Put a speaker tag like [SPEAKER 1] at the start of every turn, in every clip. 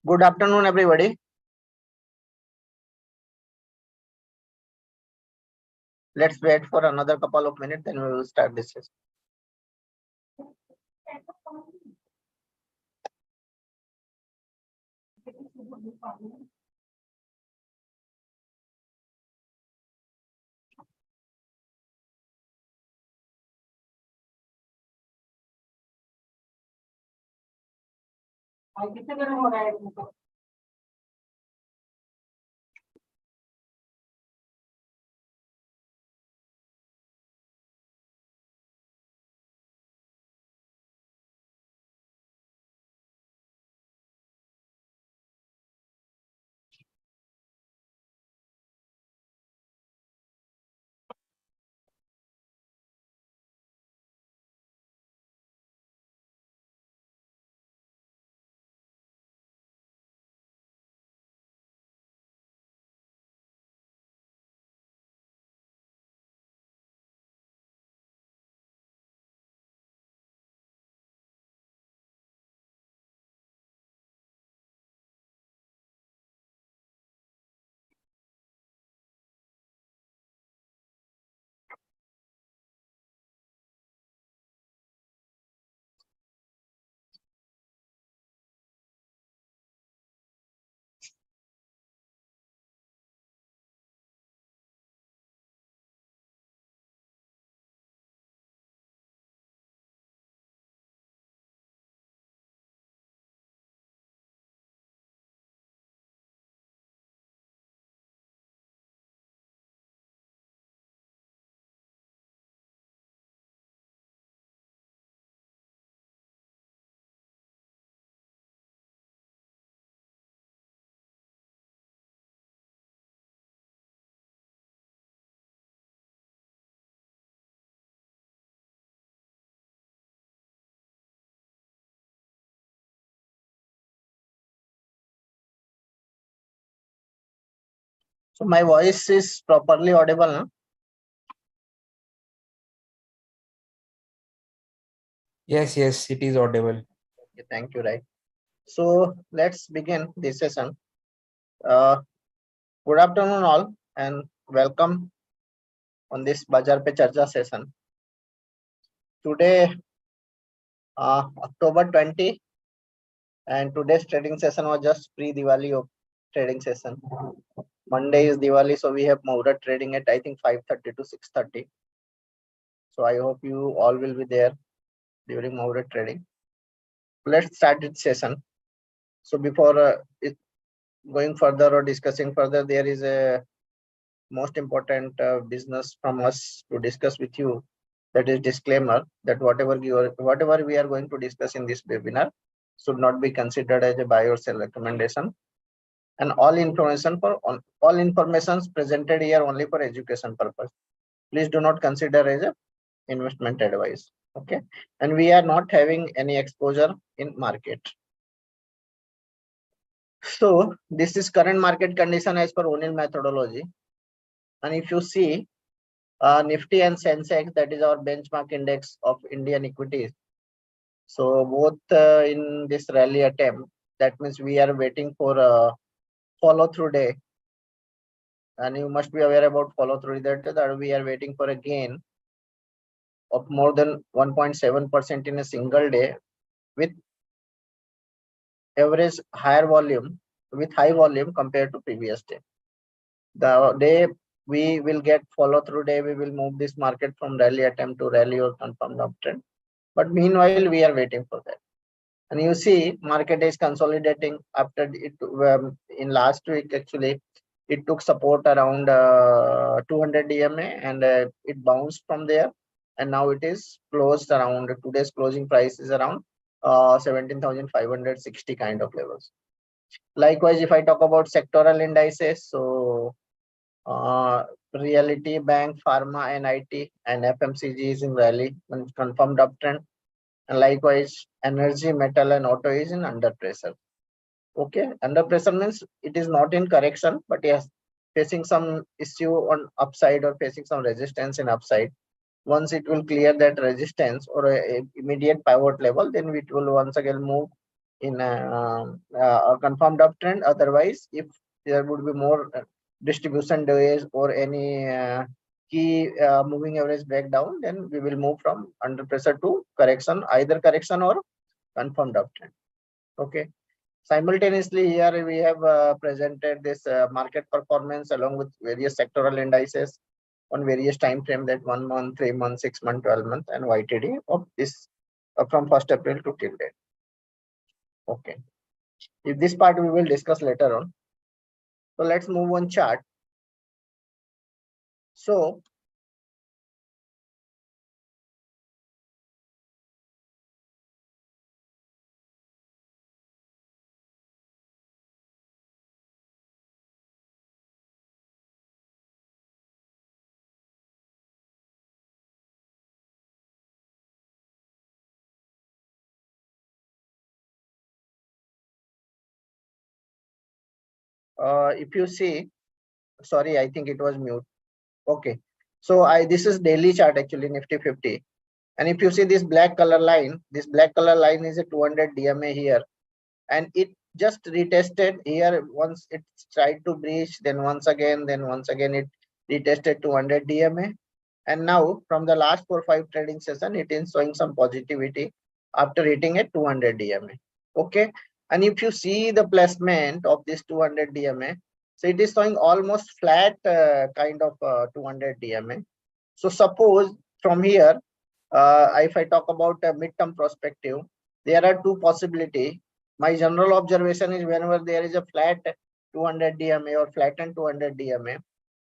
[SPEAKER 1] Good afternoon, everybody. Let's wait for another couple of minutes, then we will start this session. So my voice is properly audible, no?
[SPEAKER 2] Yes, it is audible.
[SPEAKER 1] Okay, thank you, right. So let's begin this session. Good afternoon all and welcome on this Bazaar Pe Charcha session. Today, October 20, and today's trading session was just pre-Diwali of trading session. Monday is Diwali, so we have Muhurat trading at I think 5:30 to 6:30. So I hope you all will be there during Muhurat trading. Let's start this session. So before going further or discussing further, there is a most important business from us to discuss with you. That is disclaimer that whatever we are going to discuss in this webinar should not be considered as a buy or sell recommendation. And all information presented here only for education purpose. Please do not consider as a investment advice. Okay, and we are not having any exposure in market. So this is current market condition as per O'Neill methodology. And if you see Nifty and Sensex, that is our benchmark index of Indian equities. So both in this rally attempt, that means we are waiting for a follow through day. And you must be aware about follow through that we are waiting for a gain of more than 1.7% in a single day with average high volume compared to previous day. The day we will get follow through day, we will move this market from rally attempt to rally or confirmed uptrend. But meanwhile, we are waiting for that. And you see, market is consolidating after it in last week. Actually, it took support around 200 DMA and it bounced from there. And now it is closed around today's closing price is around 17,560 kind of levels. Likewise, if I talk about sectoral indices, so Realty, Bank, Pharma, and IT and FMCG is in rally and confirmed uptrend. And likewise, energy, metal, and auto is in under pressure. Okay, under pressure means it is not in correction, but yes, facing some issue on upside or facing some resistance in upside. Once it will clear that resistance or a immediate pivot level, then it will once again move in a confirmed uptrend. Otherwise, if there would be more distribution days or any key moving average breakdown, then we will move from under pressure to correction, either correction or confirmed uptrend. Okay. Simultaneously, here we have presented this market performance along with various sectoral indices on various time frame, that 1 month, 3 months, 6 months, 12 months, and YTD of this from 1st April to till date. Okay. If this part we will discuss later on. So let's move on chart. So if you see, sorry, I think it was mute. Okay. So this is daily chart actually, Nifty 50. And if you see this black color line, this black color line is a 200 DMA here, and it just retested here. Once it tried to breach, then once again it retested 200 DMA, and now from the last 4-5 trading session it is showing some positivity after hitting a 200 DMA. Okay. And if you see the placement of this 200 DMA, so it is showing almost flat kind of 200 DMA. So suppose from here, if I talk about a midterm perspective, there are two possibilities. My general observation is whenever there is a flat 200 DMA or flattened 200 DMA,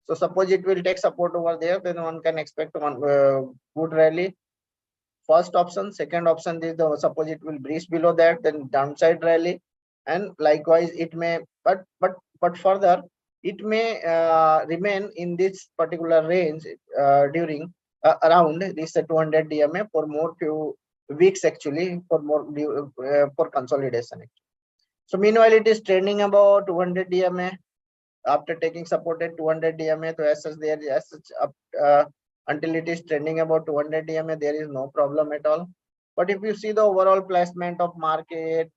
[SPEAKER 1] so suppose it will take support over there, then one can expect one good rally. First option. Second option is the suppose it will breach below that, then downside rally, and likewise it may, but further it may remain in this particular range during around this 200 DMA for more few weeks actually, for more for consolidation. So meanwhile it is trending about 200 DMA after taking support at 200 DMA. So as such there, as such until it is trending about 200 DMA, there is no problem at all. But if you see the overall placement of market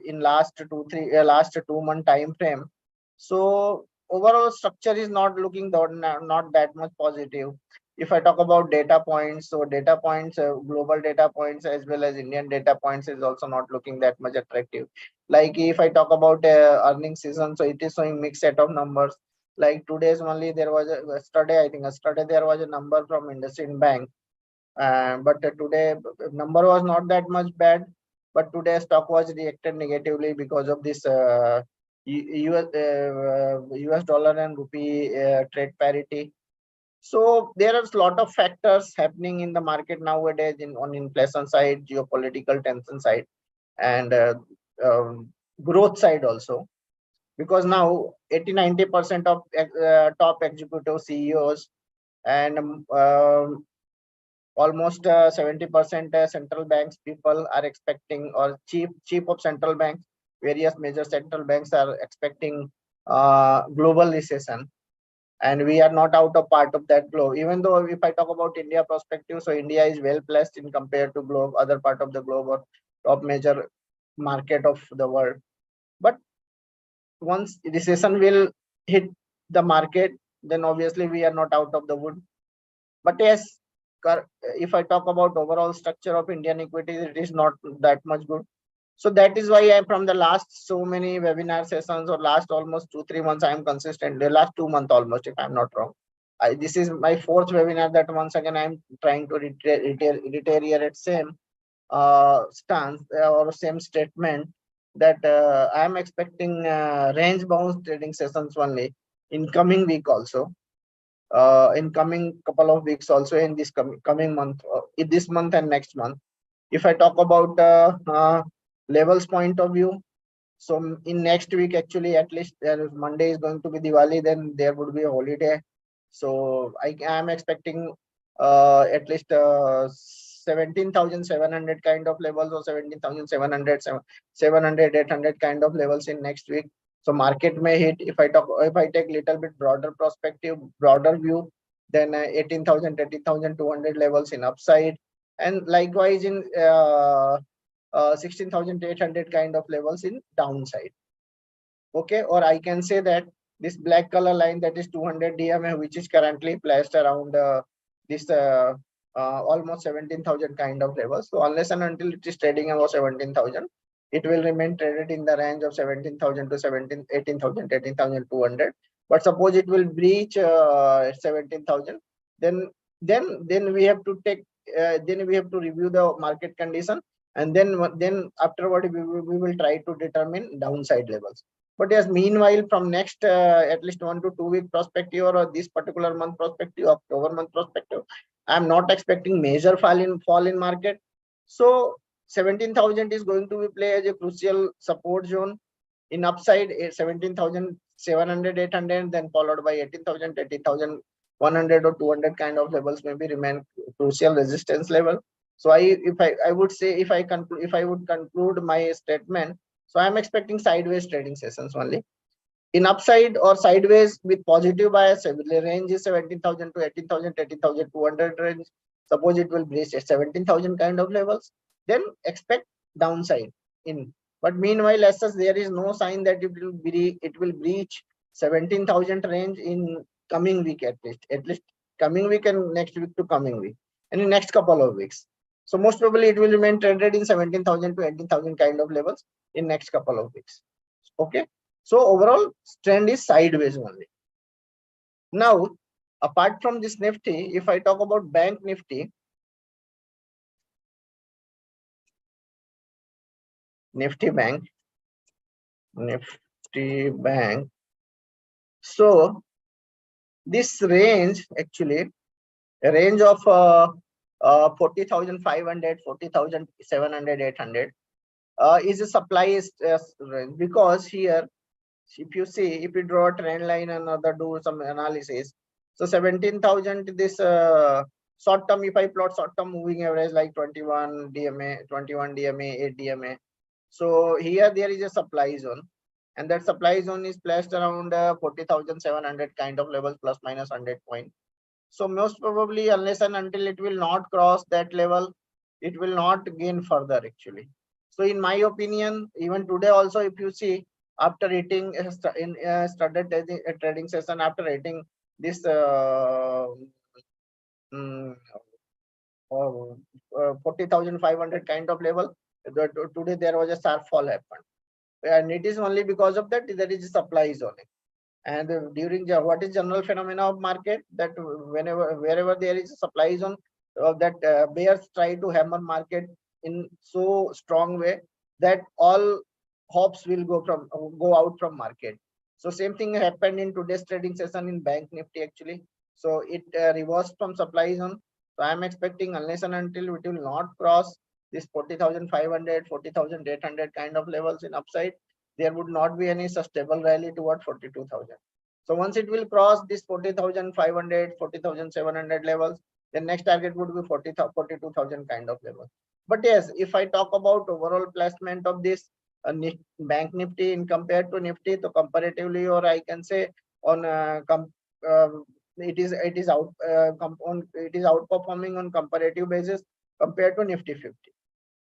[SPEAKER 1] in last 2-3 time frame, so overall structure is not looking not that much positive. If I talk about data points, so data points, global data points as well as Indian data points is also not looking that much attractive. Like if I talk about earning season, so it is showing mixed set of numbers. Like today's only there was yesterday, I think yesterday there was a number from IndusInd Bank, but today number was not that much bad. But today stock was reacted negatively because of this US dollar and rupee trade parity. So there are a lot of factors happening in the market nowadays on inflation side, geopolitical tension side, and growth side also, because now 80-90% of top executive CEOs and almost 70% central banks people are expecting, or chief of central banks, various major central banks are expecting global recession, and we are not out of part of that globe. Even though if I talk about India perspective, so India is well placed in compared to globe, other part of the globe or top major market of the world. But once recession will hit the market, then obviously we are not out of the wood. But yes, if I talk about overall structure of Indian equities, it is not that much good. So that is why I, from the last so many webinar sessions or last almost 2-3 months, I am consistent. The last 2 months almost, if I'm not wrong. This is my 4th webinar that once again I'm trying to reiterate same stance or same statement, that I am expecting range bound trading sessions only in coming week also, in coming couple of weeks also, in this coming month, in this month and next month. If I talk about levels point of view, so in next week actually, at least Monday is going to be Diwali, then there would be a holiday. So I am expecting at least 17,700 kind of levels, or 17,700, 700, 800 kind of levels in next week. So market may hit, if I take little bit broader perspective, broader view, then 18,000, 18,200 levels in upside, and likewise in 16,800 kind of levels in downside. Okay, or I can say that this black color line, that is 200 DMA, which is currently placed around this almost 17,000 kind of levels. So unless and until it is trading above 17,000, it will remain traded in the range of 17,000 to 18,200. But suppose it will breach 17,000, then we have to take then we have to review the market condition, and then afterward we will try to determine downside levels. But yes, meanwhile, from next at least 1 to 2 week perspective, or this particular month perspective, October month perspective, I'm not expecting major fall in market. So 17,000 is going to be play as a crucial support zone. In upside, 17,700, 800, then followed by 18,000, 18,100 or 200 kind of levels maybe remain crucial resistance level. So I would say, if I would conclude my statement, so I'm expecting sideways trading sessions only. In upside or sideways with positive bias, the range is 17,000 to 18,000, 18,200 range. Suppose it will breach at 17,000 kind of levels, then expect downside in. But meanwhile, as such, there is no sign that it will breach 17,000 range in coming week, at least coming week and next week to coming week, and in next couple of weeks. So most probably it will remain traded in 17,000 to 18,000 kind of levels in next couple of weeks. Okay. So overall trend is sideways only. Now, apart from this Nifty, if I talk about Bank Nifty, Nifty Bank. So this range, actually a range of 40,500, 40,700, 800 is a supply range, because here, if you see, if you draw a trend line and do some analysis, so 17,000, this short term, if I plot short term moving average like 21 DMA, 8 DMA. So here there is a supply zone, and that supply zone is placed around 40,700 kind of levels, plus minus 100 point. So most probably, unless and until it will not cross that level, it will not gain further actually. So in my opinion, even today also, if you see, after hitting started trading session, after hitting this 40,500 kind of level, today there was a sharp fall happened, and it is only because of that there is a supply zone. And during what is general phenomena of market, that wherever there is a supply zone, that bears try to hammer market in so strong way that all hopes will go out from market. So same thing happened in today's trading session in Bank Nifty actually. So it reversed from supply zone. So I am expecting, unless and until it will not cross this 40,500, 40,800 kind of levels in upside, there would not be any sustainable rally toward 42,000. So once it will cross this 40,500, 40,700 levels, the next target would be 42,000 kind of level. But yes, if I talk about overall placement of this Bank Nifty in compared to Nifty, so comparatively, or I can say on it is outperforming on comparative basis compared to Nifty 50.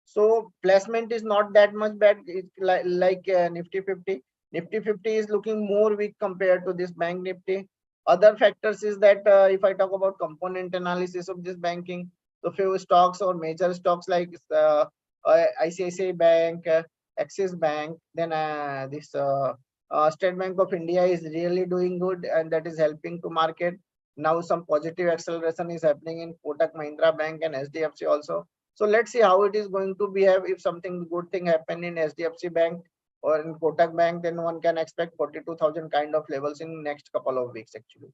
[SPEAKER 1] So placement is not that much bad. It's like Nifty 50. Nifty 50 is looking more weak compared to this Bank Nifty. Other factors is that if I talk about component analysis of this banking, so few stocks or major stocks like ICICI Bank, Axis Bank, then this State Bank of India is really doing good, and that is helping to market. Now some positive acceleration is happening in Kotak Mahindra Bank and SDFC also. So let's see how it is going to behave. If something good thing happen in SDFC Bank or in Kotak Bank, then one can expect 42,000 kind of levels in next couple of weeks actually.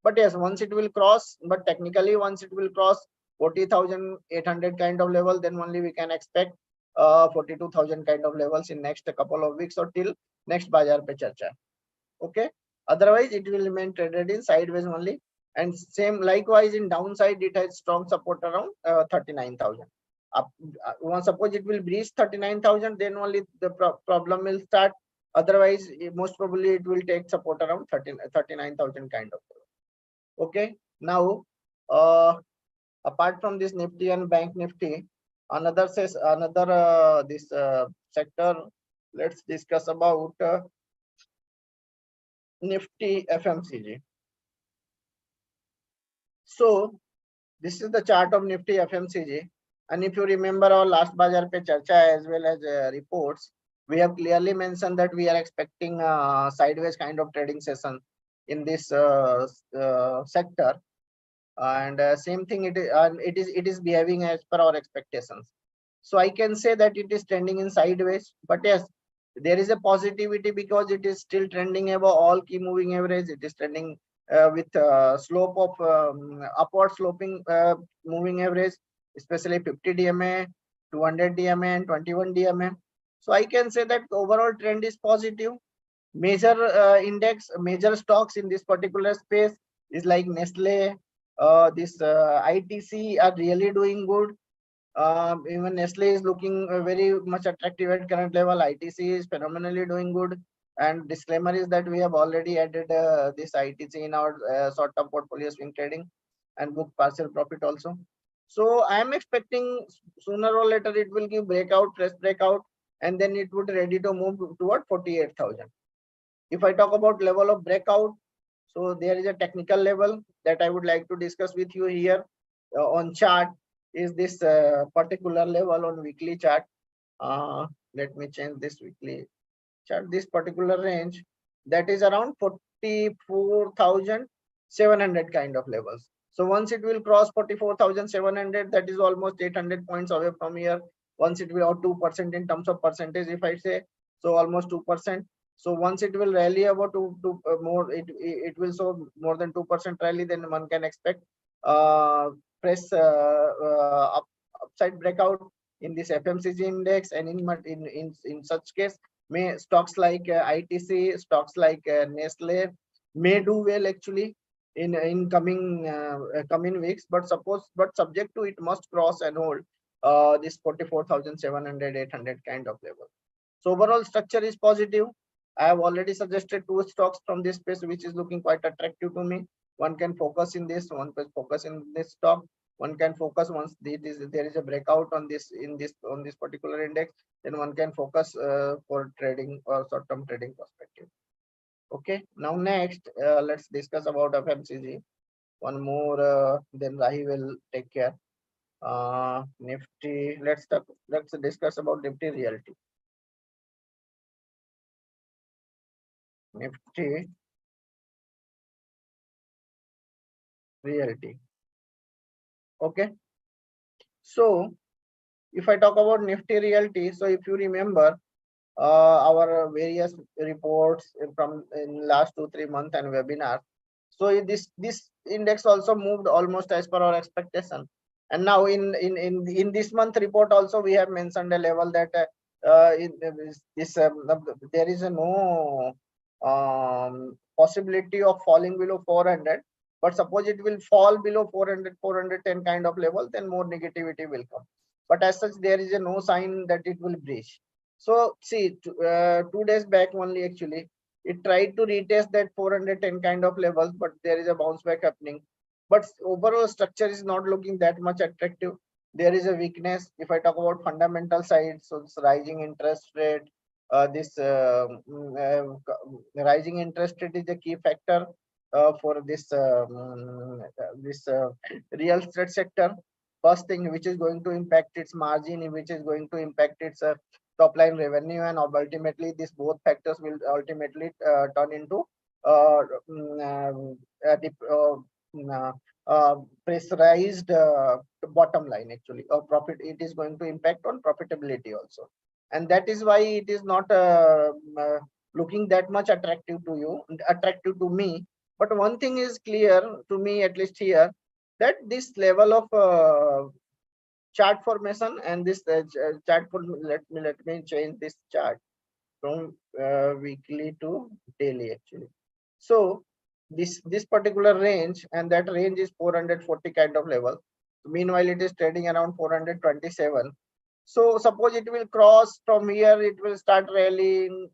[SPEAKER 1] But yes, once it will cross, but technically once it will cross 40,800 kind of level, then only we can expect 42,000 kind of levels in next couple of weeks or till next Bazaar pe Charcha. Okay. Otherwise, it will remain traded in sideways only. And same likewise in downside, it has strong support around 39,000. Once suppose it will breach 39,000, then only the problem will start. Otherwise, most probably it will take support around 39,000 kind of. Okay. Now, apart from this Nifty and Bank Nifty, Another this sector. Let's discuss about Nifty FMCG. So this is the chart of Nifty FMCG. And if you remember our last Bazaar pe Charcha as well as reports, we have clearly mentioned that we are expecting sideways kind of trading session in this sector. And same thing, it is behaving as per our expectations. So I can say that it is trending in sideways, but yes, there is a positivity because it is still trending above all key moving average. It is trending with slope of upward sloping moving average, especially 50 DMA, 200 DMA, and 21 DMA. So I can say that overall trend is positive. Major major stocks in this particular space is like Nestle, this ITC are really doing good. Even Nestle is looking very much attractive at current level. ITC is phenomenally doing good. And disclaimer is that we have already added this ITC in our short-term portfolio swing trading and book partial profit also. So I am expecting sooner or later it will give breakout, fresh breakout, and then it would ready to move toward 48,000. If I talk about level of breakout, so there is a technical level that I would like to discuss with you here on chart. Is this particular level on weekly chart? Let me change this weekly chart. This particular range that is around 44,700 kind of levels. So once it will cross 44,700, that is almost 800 points away from here. Once it will, or 2% in terms of percentage, if I say, so almost 2%. So once it will rally about more, it will show more than 2% rally, then one can expect press upside breakout in this FMCG index, and in such case, may stocks like ITC, stocks like Nestle may do well actually in coming weeks. But subject to it must cross and hold this 44,700, 800 kind of level. So overall structure is positive. I have already suggested two stocks from this space, which is looking quite attractive to me. One can focus in this, one can focus in this stock. One can focus once there is a breakout on this particular index, then one can focus for trading or short-term trading perspective. Okay, now next let's discuss about FMCG. One more, then Rahi will take care. Nifty. Let's discuss about Nifty Realty. Nifty Realty. Okay. So if I talk about Nifty Realty, so if you remember our various reports from in last 2-3 months and webinars, so this index also moved almost as per our expectation. And now in this month report also we have mentioned a level that there is no possibility of falling below 400. But suppose it will fall below 400, 410 kind of level, then more negativity will come. But as such, there is no sign that it will breach. So see, 2 days back only actually, it tried to retest that 410 kind of levels, but there is a bounce back happening. But overall structure is not looking that much attractive. There is a weakness. If I talk about fundamental side, so it's rising interest rate. Rising interest rate is a key factor for this real estate sector. First thing which is going to impact its margin, which is going to impact its top line revenue, and ultimately these both factors will ultimately turn into pressurized bottom line actually, or profit. It is going to impact on profitability also, and that is why it is not looking that much attractive to me. But one thing is clear to me, at least here, that this level of chart formation and this chart for let me change this chart from weekly to daily actually. So this particular range, and that range is 440 kind of level. Meanwhile, it is trading around 427. So suppose it will cross from here, it will start rallying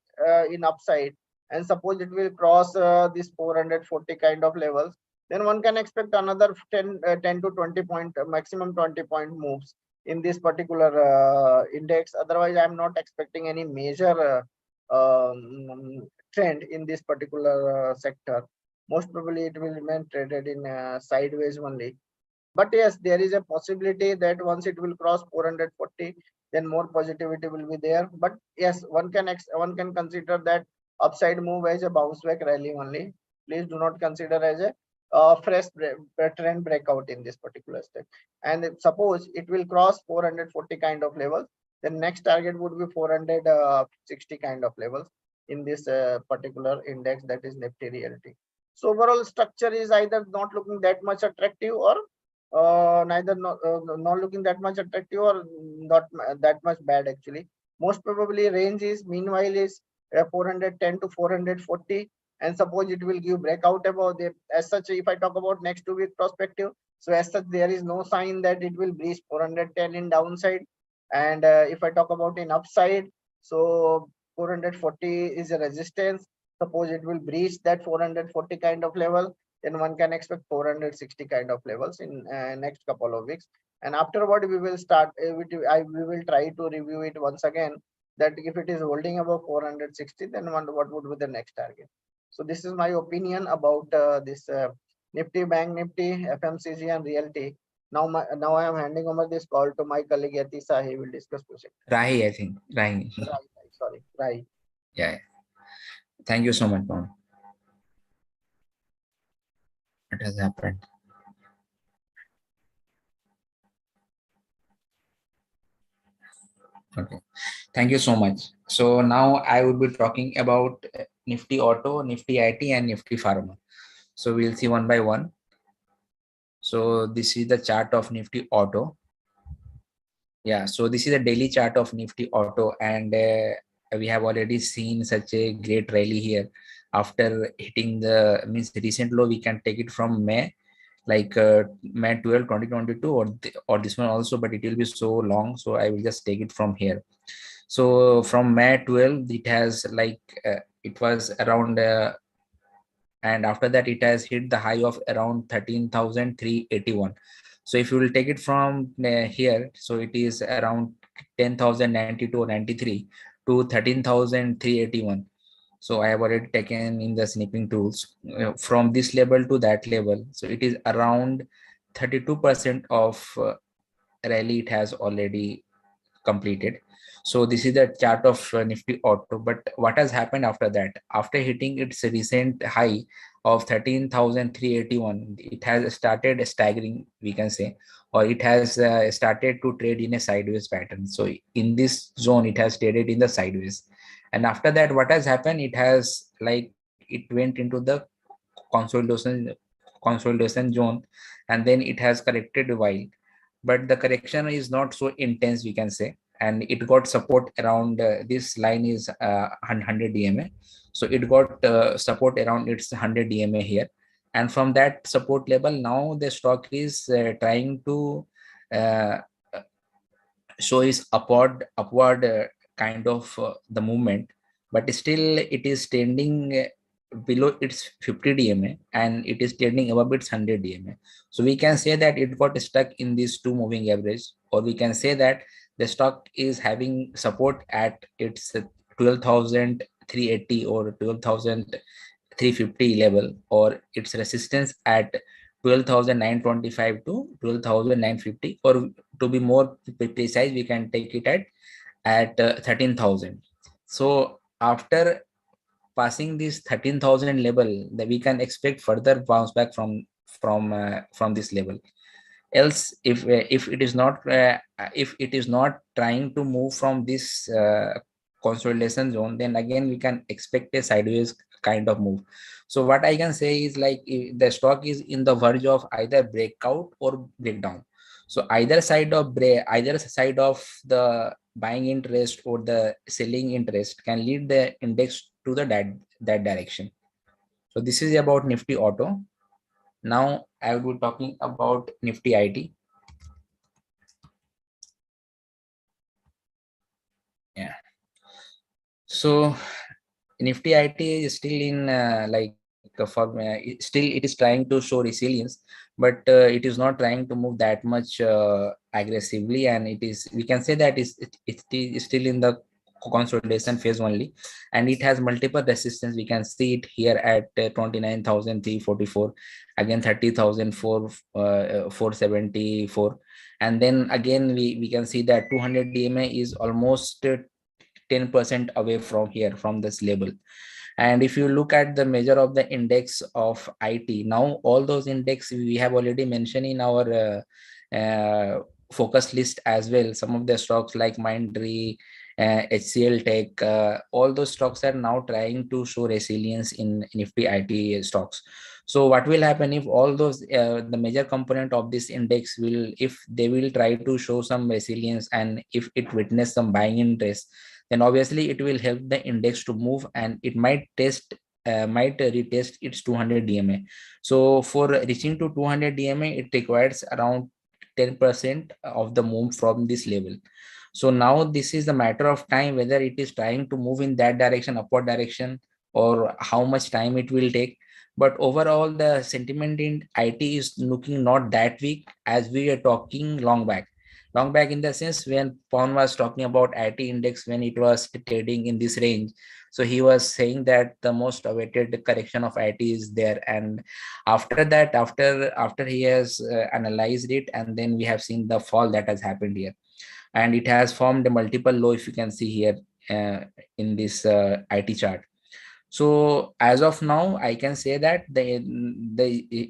[SPEAKER 1] in upside, and suppose it will cross this 440 kind of levels, then one can expect another 10 to 20 point, maximum 20 point moves in this particular index. Otherwise, I'm not expecting any major trend in this particular sector. Most probably it will remain traded in sideways only. But yes, there is a possibility that once it will cross 440, then more positivity will be there. But yes, one can consider that upside move as a bounce back rally only. Please do not consider as a fresh trend breakout in this particular step. And if suppose it will cross 440 kind of levels, then next target would be 460 kind of levels in this particular index, that is Nifty Realty. So overall structure is either not looking that much attractive, or neither not looking that much attractive, or not that much bad actually. Most probably range is meanwhile is 410 to 440, and suppose it will give breakout above the, as such, if I talk about next 2 week perspective, so as such there is no sign that it will breach 410 in downside. And if I talk about in upside, so 440 is a resistance. Suppose it will breach that 440 kind of level, then one can expect 460 kind of levels in next couple of weeks. And afterward we will start we will try to review it once again, that if it is holding above 460, then what would be the next target. So this is my opinion about this Nifty, Bank Nifty, FMCG and Realty. Now I am handing over this call to my colleague Yatisa. He will discuss project.
[SPEAKER 2] Rahi, I think. Rahi.
[SPEAKER 1] Sorry, right.
[SPEAKER 2] Yeah. Thank you so much, Pawan. What has happened? Okay. Thank you so much. So now I will be talking about Nifty Auto, Nifty IT, and Nifty Pharma. So we'll see one by one. So this is the chart of Nifty Auto. Yeah, so this is a daily chart of Nifty Auto, and we have already seen such a great rally here after hitting the means recent low. We can take it from May, like May 12, 2022, or this one also, but it will be so long, so I will just take it from here. So from May 12, it has like it was around and after that it has hit the high of around 13,381. So if you will take it from here, so it is around 10,092 or 93 to 13,381. So I have already taken in the snipping tools from this level to that level. So it is around 32% of rally it has already completed. So this is the chart of Nifty Auto. But what has happened after that? After hitting its recent high of 13,381, it has started staggering, we can say, or it has started to trade in a sideways pattern. So in this zone, it has traded in the sideways. And after that, what has happened? It has like it went into the consolidation consolidation zone, and then it has corrected a while, but the correction is not so intense, we can say, and it got support around this line is 100 dma. So it got support around its 100 dma here, and from that support level now the stock is trying to uh, show is upward kind of the movement, but still it is standing below its 50 dma and it is standing above its 100 dma. So we can say that it got stuck in these two moving average, or we can say that the stock is having support at its 12,380 or 12,350 level, or its resistance at 12,925 to 12,950, or to be more precise, we can take it at 13,000. So after passing this 13,000 level, that we can expect further bounce back from this level. Else, if it is not trying to move from this consolidation zone, then again we can expect a sideways kind of move. So what I can say is, like, the stock is in the verge of either breakout or breakdown. So either side of the buying interest or the selling interest can lead the index to that direction. So this is about Nifty Auto. Now I will be talking about Nifty IT. Yeah. So Nifty IT is still in still it is trying to show resilience, but it is not trying to move that much aggressively, and we can say that it is still in the consolidation phase only, and it has multiple resistance. We can see it here at 29,344, again 30,474, and then again we can see that 200 DMA is almost 10% away from here, from this level. And if you look at the measure of the index of IT, now all those index we have already mentioned in our focus list as well. Some of the stocks like Mindtree, HCL Tech, all those stocks are now trying to show resilience in Nifty IT stocks. So what will happen if all those the major component of this index will, if they will try to show some resilience, and if it witness some buying interest, then obviously it will help the index to move, and it might retest its 200 DMA. So for reaching to 200 DMA, it requires around 10% of the move from this level. So now this is a matter of time whether it is trying to move in that direction, upward direction, or how much time it will take. But overall, the sentiment in IT is looking not that weak as we are talking long back. Long back in the sense when Pawan was talking about IT index when it was trading in this range. So he was saying that the most awaited correction of IT is there. And after that, after he has analyzed it, and then we have seen the fall that has happened here. And it has formed a multiple low, if you can see here in this IT chart. So as of now, I can say that the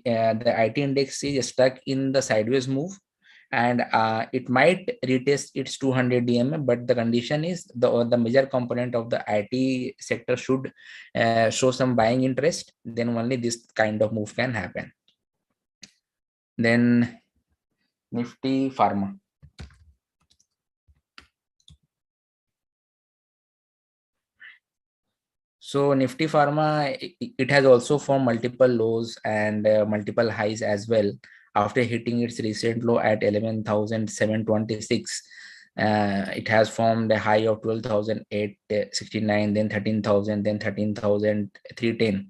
[SPEAKER 2] IT index is stuck in the sideways move, and it might retest its 200 DMA, but the condition is the major component of the IT sector should show some buying interest. Then only this kind of move can happen. Then Nifty Pharma. So Nifty Pharma, it has also formed multiple lows and multiple highs as well. After hitting its recent low at 11,726, it has formed a high of 12,869, then 13,000, then 13,310.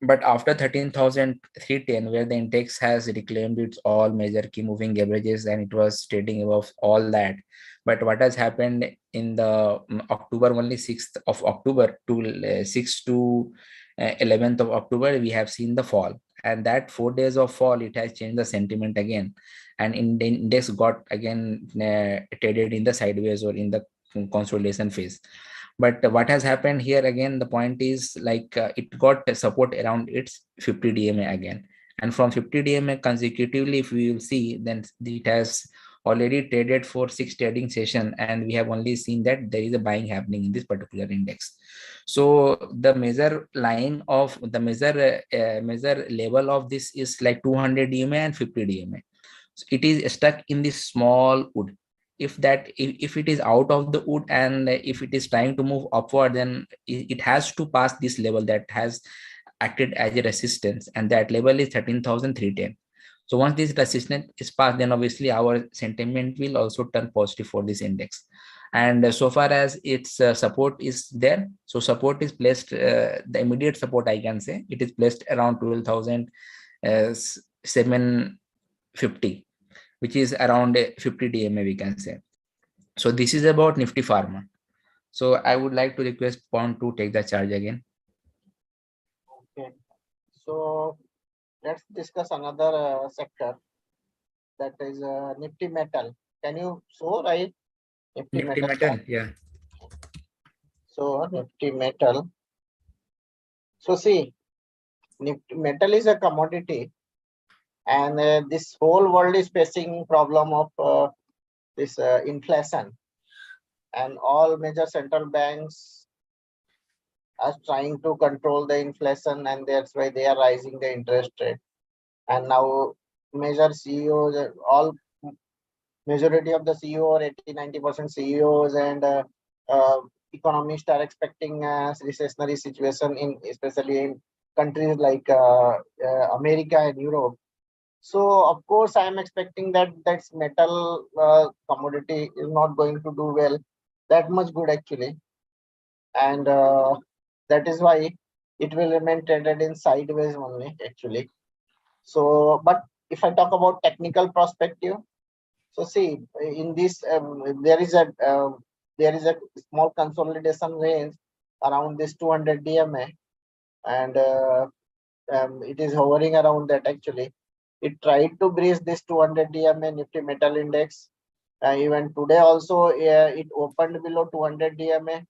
[SPEAKER 2] But after 13,310, where the index has reclaimed its all major key moving averages and it was trading above all that. But what has happened in the October, only 6th of October to 6th to 11th of October, we have seen the fall. And that 4 days of fall, it has changed the sentiment again. And in the index got again traded in the sideways or in the consolidation phase. But what has happened here again, the point is like it got support around its 50 DMA again. And from 50 DMA consecutively, if we will see, then it has already traded for 6 trading session, and we have only seen that there is a buying happening in this particular index. So the measure line of the measure level of this is like 200 DMA and 50 DMA. So it is stuck in this small wood. If it is out of the wood and if it is trying to move upward, then it has to pass this level that has acted as a resistance, and that level is 13,310. So once this resistance is passed, then obviously our sentiment will also turn positive for this index. And so far as its support is there, so support is placed, the immediate support, I can say it is placed around 12,750, which is around 50 DMA, we can say. So this is about Nifty Pharma. So I would like to request Pond to take the charge again.
[SPEAKER 1] Okay. So let's discuss another sector, that is Nifty Metal. Can you show, right?
[SPEAKER 2] Nifty Metal, yeah.
[SPEAKER 1] So Nifty Metal. So see, Nifty Metal is a commodity, and this whole world is facing problem of this inflation, and all major central banks are trying to control the inflation, and that's why they are raising the interest rate. And now major CEOs, all majority of the CEO, or 80-90% CEOs and economists are expecting a recessionary situation in, especially in countries like America and Europe. So of course I am expecting that that's metal commodity is not going to do well that much good actually, and that is why it will remain traded in sideways only actually. So but if I talk about technical perspective, so see, in this there is a small consolidation range around this 200 DMA, and it is hovering around that actually. It tried to breach this 200 DMA Nifty Metal Index. Even today also, it opened below 200 DMA,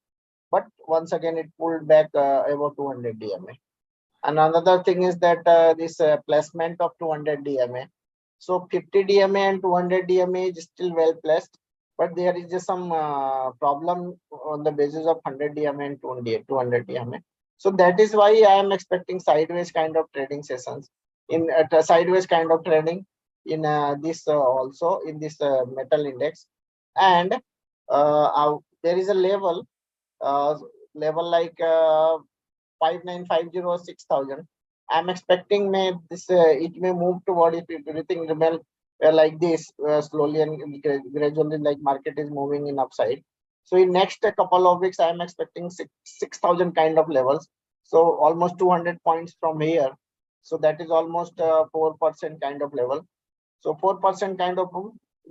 [SPEAKER 1] but once again it pulled back above 200 DMA. And another thing is that this placement of 200 DMA. So 50 DMA and 200 DMA is still well placed, but there is just some problem on the basis of 100 DMA and 200 DMA. So that is why I am expecting sideways kind of trading sessions in sideways kind of trading in this also in this metal index. And there is a level like 5950 or 6000. I'm expecting this it may move toward, if everything remain like this slowly and gradually, like market is moving in upside. So in next couple of weeks, I'm expecting 6000 kind of levels. So almost 200 points from here. So that is almost 4% kind of level. So 4% kind of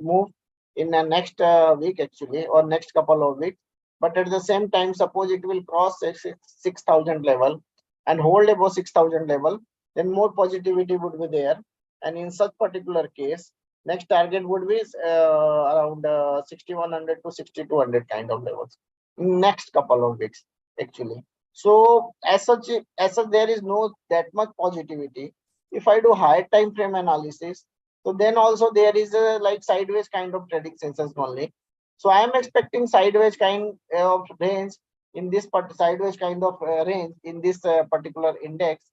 [SPEAKER 1] move in the next week actually, or next couple of weeks. But at the same time, suppose it will cross 6000 level and hold above 6000 level, then more positivity would be there. And in such particular case, next target would be around 6100 to 6200 kind of levels in next couple of weeks actually. So as such there is no that much positivity. If I do high time frame analysis, so then also there is a like sideways kind of trading sessions only. So I am expecting sideways kind of range in this sideways kind of range in this particular index,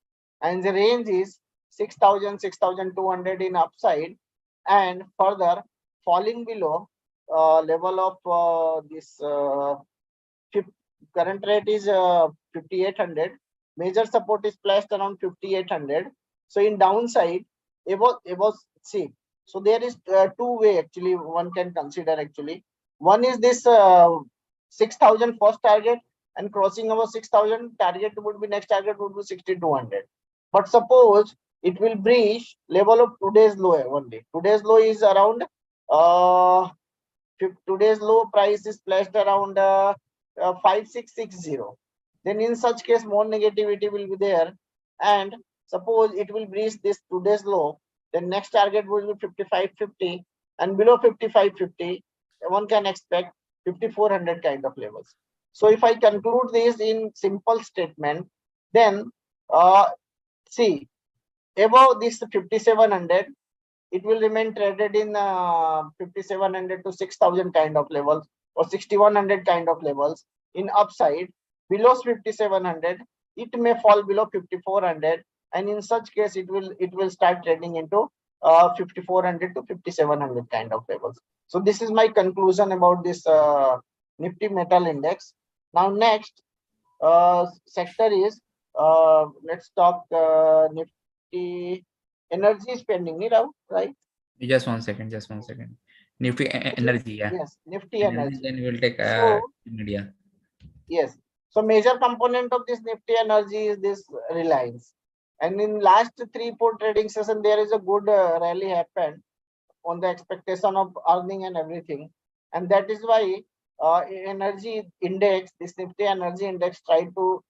[SPEAKER 1] and the range is 6000 6200 in upside, and further falling below level of this current rate is 5800. Major support is placed around 5800. So in downside, above see. So there is two way actually one can consider actually. One is this 6000 first target, and crossing over 6000 target would be, next target would be 6200. But suppose it will breach level of today's low only. Today's low is around today's low price is placed around 5660. Then in such case more negativity will be there, and suppose it will breach this today's low, then next target will be 5550, and below 5550 one can expect 5400 kind of levels. So if I conclude this in simple statement, then see, above this 5700, it will remain traded in 5700 to 6000 kind of levels, or 6100 kind of levels in upside. Below 5700, it may fall below 5400, and in such case it will start trading into 5400 to 5700 kind of levels. So this is my conclusion about this Nifty Metal Index. Now next sector is let's talk Nifty Energy Spending, right?
[SPEAKER 2] Just one second. Just one second. Nifty energy, yeah.
[SPEAKER 1] Yes, Nifty
[SPEAKER 2] Energy.
[SPEAKER 1] Energy.
[SPEAKER 2] Then we'll take
[SPEAKER 1] So
[SPEAKER 2] media.
[SPEAKER 1] yes, so major component of this Nifty Energy is this Reliance. And in last 3-4 trading session, there is a good rally happened on the expectation of earning and everything. And that is why energy index, this Nifty Energy Index, tried to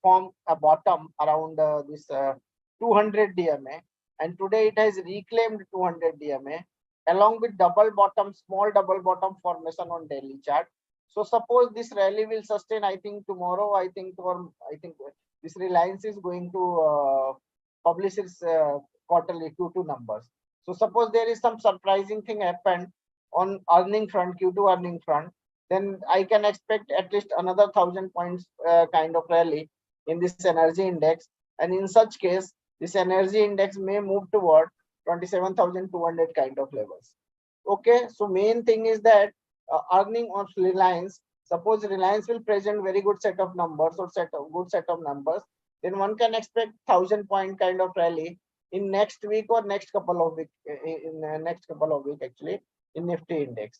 [SPEAKER 1] form a bottom around this 200 DMA. And today it has reclaimed 200 DMA along with small double bottom formation on daily chart. So suppose this rally will sustain, I think tomorrow, I think this Reliance is going to publish its quarterly Q2 numbers. So suppose there is some surprising thing happened on earning front, Q2 earning front, then I can expect at least another 1000 points kind of rally in this energy index. And in such case, this energy index may move toward 27,200 kind of levels. Okay, so main thing is that earning of Reliance, suppose Reliance will present very good set of numbers or good set of numbers, then one can expect 1000 point kind of rally in next week or next couple of weeks, actually, in Nifty index.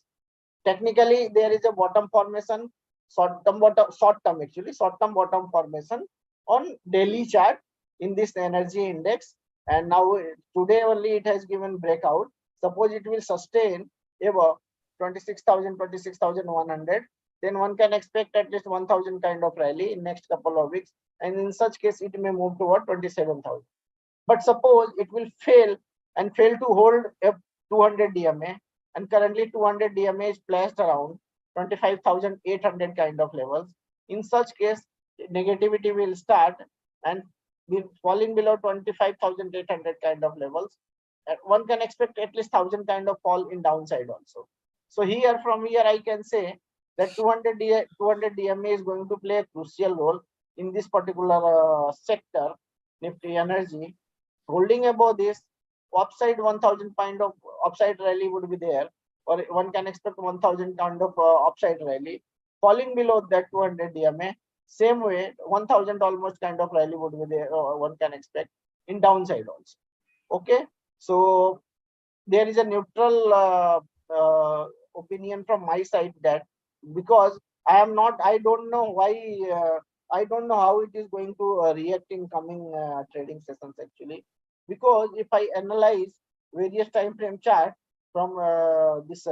[SPEAKER 1] Technically, there is a bottom formation, short term bottom formation on daily chart in this energy index. and now today only it has given breakout. Suppose it will sustain above 26,000, 26,100, then one can expect at least 1,000 kind of rally in next couple of weeks, and in such case it may move toward 27,000. But suppose it will fail and fail to hold a 200 DMA, and currently 200 DMA is placed around 25,800 kind of levels. In such case, negativity will start and falling below 25,800 kind of levels. One can expect at least 1,000 kind of fall in downside also. So here, from here, I can say that 200 DMA is going to play a crucial role in this particular sector, Nifty Energy. Holding above this, upside 1,000 kind of upside rally would be there, or one can expect 1,000 kind of upside rally. Falling below that 200 DMA, same way 1,000 almost kind of rally would be there, one can expect in downside also. Okay, so there is a neutral opinion from my side, that because I don't know why, I don't know how it is going to react in coming trading sessions actually. Because if I analyze various time frame chart from this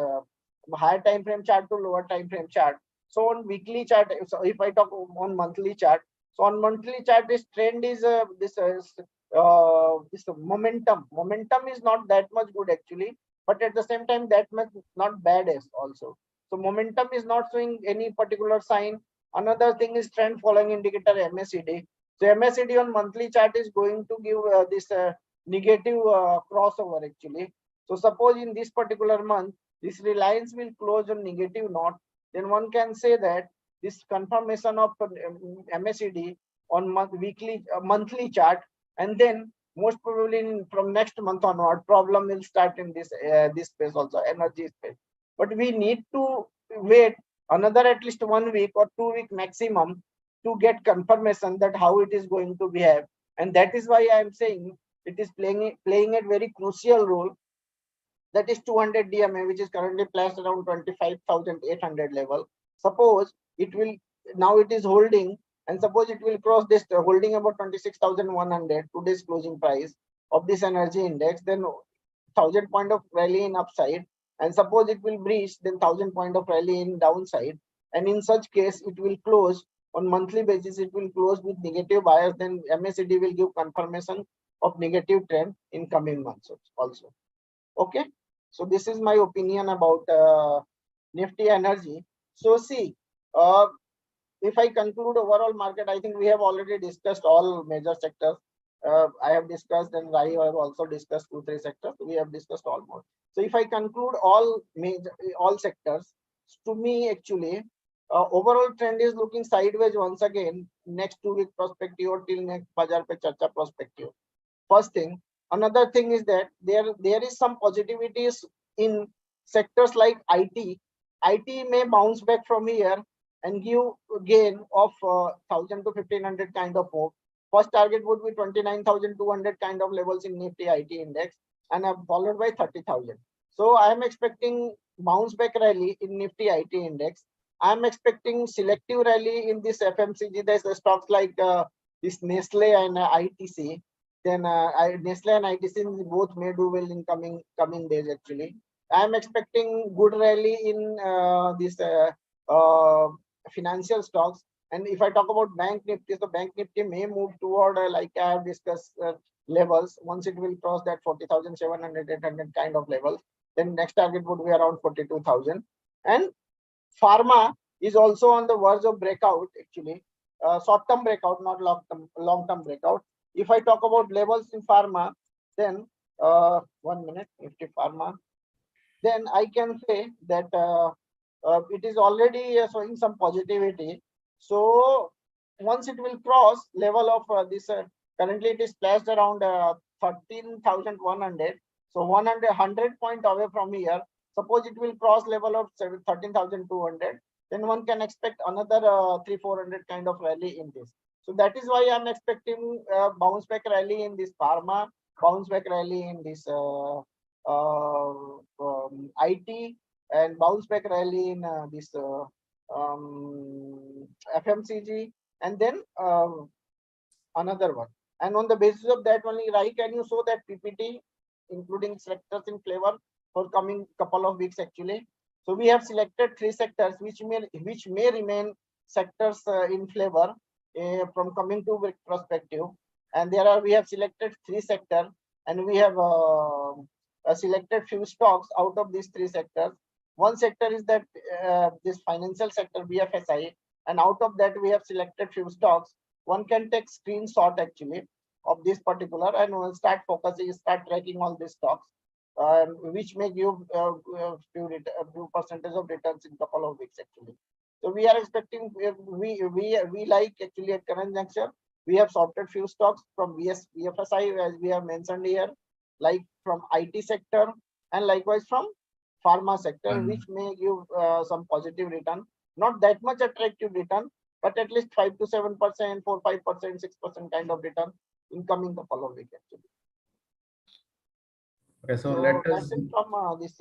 [SPEAKER 1] higher time frame chart to lower time frame chart, so on weekly chart, so if I talk on monthly chart, so on monthly chart, this trend is this momentum is not that much good actually, but at the same time that much not bad as also. So momentum is not showing any particular sign. Another thing is trend following indicator MACD. So MACD on monthly chart is going to give this negative crossover actually. So suppose in this particular month, this Reliance will close on negative note, then one can say that this confirmation of MACD on monthly chart, and then most probably from next month onward, problem will start in this space also, energy space. But we need to wait another at least 1 week or 2 week maximum to get confirmation that how it is going to behave. And that is why I am saying it is playing a very crucial role, that is 200 DMA, which is currently placed around 25,800 level. Suppose it will, now it is holding, and suppose it will cross this holding about 26,100 today's closing price of this energy index, then 1,000 point of rally in upside, and suppose it will breach, then 1,000 point of rally in downside. And in such case, it will close on monthly basis, it will close with negative bias, then MACD will give confirmation of negative trend in coming months also. Okay, so this is my opinion about Nifty Energy. So see, if I conclude overall market, I think we have already discussed all major sectors. I have discussed, and I have also discussed 2-3 sectors. We have discussed all more. So if I conclude all sectors, to me actually, overall trend is looking sideways once again, next 2 week perspective or till next Bazaar pe Charcha perspective. First thing. Another thing is that there is some positivities in sectors like IT. IT may bounce back from here and give gain of 1,000 to 1,500 kind of move. First target would be 29,200 kind of levels in Nifty IT index, and followed by 30,000. So I am expecting bounce back rally in Nifty IT index. I am expecting selective rally in this FMCG. There's the stocks like this Nestle and ITC. Then Nestle and ITC both may do well in coming days actually. I am expecting good rally in this financial stocks. And if I talk about Bank Nifty, so Bank Nifty may move toward like I have discussed levels. Once it will cross that 40,700, 800 kind of levels, then next target would be around 42,000. And Pharma is also on the verge of breakout actually, short-term breakout, not long-term breakout. If I talk about levels in Pharma, then 1 minute, Nifty Pharma, then I can say that it is already showing some positivity. So once it will cross level of this, currently it is placed around 13,100. So 100 point away from here. Suppose it will cross level of 13,200, then one can expect another 300-400 kind of rally in this. So that is why I'm expecting bounce back rally in this Pharma, bounce back rally in this IT, and bounce back rally in this FMCG, and then another one. And on the basis of that only, Rai, can you show that PPT, including sectors in flavor for coming couple of weeks actually? So we have selected 3 sectors which may remain sectors in flavor from coming to week perspective. And we have selected 3 sectors, and we have selected few stocks out of these 3 sectors. One sector is that this financial sector BFSI, and out of that we have selected few stocks. One can take screenshot actually of this particular, and we'll start focusing, start tracking all these stocks, which may give few percentage of returns in couple of weeks actually. So we are expecting, we like actually at current juncture, we have sorted few stocks from BFSI as we have mentioned here, like from IT sector and likewise from pharma sector, which may give some positive return, not that much attractive return, but at least 5 to 7%, 4, 5%, 6% kind of return in coming couple of weeks actually.
[SPEAKER 3] Okay, so
[SPEAKER 1] that's it from this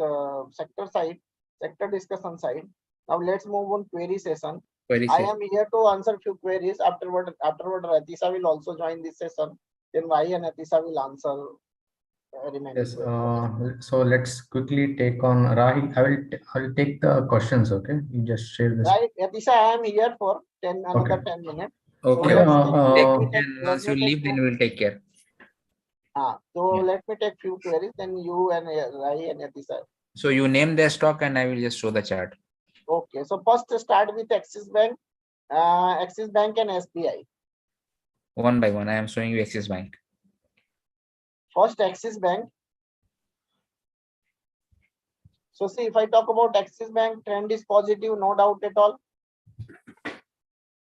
[SPEAKER 1] sector side, sector discussion side. Now let's move on query session. I am here to answer few queries. Afterward Atisa will also join this session. Then I and Atisa will answer remaining.
[SPEAKER 3] Yes. So let's quickly take on Rahi. I'll take the questions. Okay, you just share this.
[SPEAKER 1] Right, Atisa, I am here for another 10 minutes.
[SPEAKER 2] Okay.
[SPEAKER 1] So
[SPEAKER 2] once you leave, then we'll take care.
[SPEAKER 1] Let me take few queries, then you and Rai and Atisa.
[SPEAKER 2] So you name the stock and I will just show the chart.
[SPEAKER 1] Okay, so first start with Axis Bank and SBI.
[SPEAKER 2] One by one, I am showing you Axis Bank.
[SPEAKER 1] First, Axis Bank. So see, if I talk about Axis Bank, trend is positive, no doubt at all.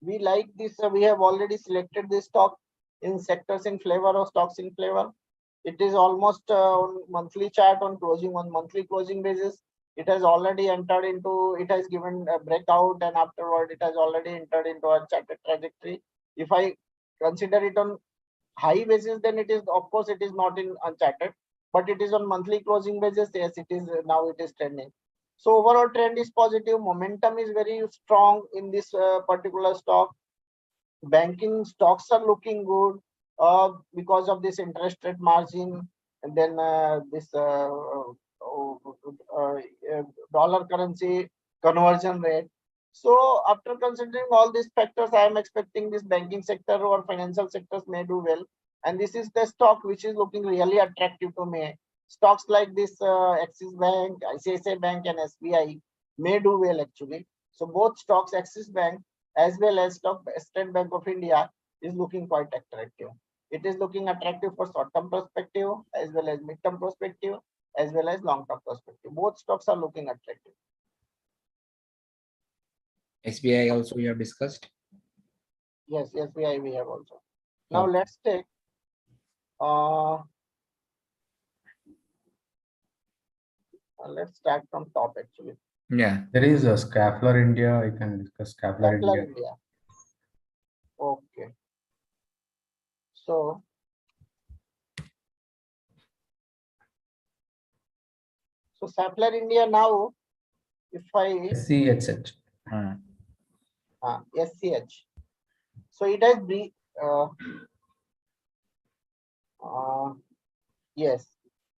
[SPEAKER 1] We like this. We have already selected this stock in sectors in flavor or stocks in flavor. It is almost on monthly chart on monthly closing basis. It has already entered into, it has given a breakout, and afterward it has already entered into a charted trajectory. If I consider it on high basis, then it is, of course, it is not in uncharted, but it is on monthly closing basis. Yes, it is now, it is trending. So overall trend is positive. Momentum is very strong in this particular stock. Banking stocks are looking good because of this interest rate margin, and then this dollar currency conversion rate. So after considering all these factors, I am expecting this banking sector or financial sectors may do well. And this is the stock which is looking really attractive to me. Stocks like this Axis Bank, ICICI Bank and SBI may do well actually. So both stocks, Axis Bank as well as stock State Bank of India, is looking quite attractive. It is looking attractive for short-term perspective as well as mid-term perspective as well as long-term perspective. Both stocks are looking attractive.
[SPEAKER 2] SBI also we have discussed.
[SPEAKER 1] Yes, SBI we have also. Now let's take let's start from top actually.
[SPEAKER 2] Yeah,
[SPEAKER 3] there is a Schaeffler India. I can discuss Schaeffler India.
[SPEAKER 1] Okay. So Schaeffler India now, if I
[SPEAKER 3] SCHH.
[SPEAKER 1] SCH. So it has yes.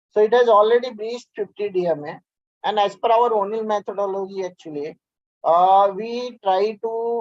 [SPEAKER 1] So it has already breached 50 DMA, and as per our own methodology, actually, we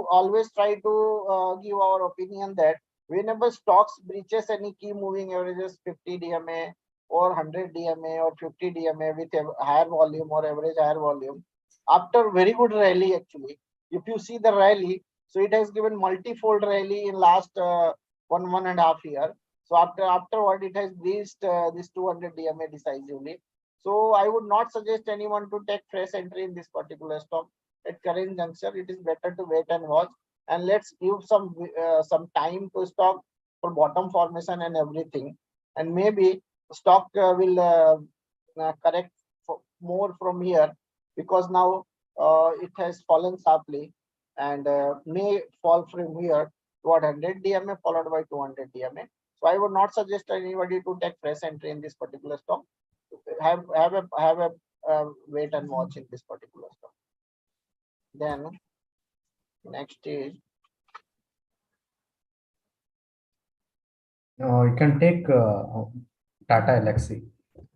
[SPEAKER 1] always try to give our opinion that whenever stocks breaches any key moving averages 50 DMA or 100 DMA or 50 DMA with a higher volume or average higher volume, after very good rally actually, if you see the rally, so it has given multifold rally in last 1.5 years. So afterward, it has breached this 200 DMA decisively. So I would not suggest anyone to take fresh entry in this particular stock at current juncture. It is better to wait and watch, and let's give some time to stock for bottom formation and everything. And maybe stock will correct more from here, because now it has fallen sharply and may fall from here to 100 DMA followed by 200 DMA. So I would not suggest anybody to take fresh entry in this particular stock. Have a wait and watch in this particular stock. Then next is
[SPEAKER 3] You can take Tata Elxsi.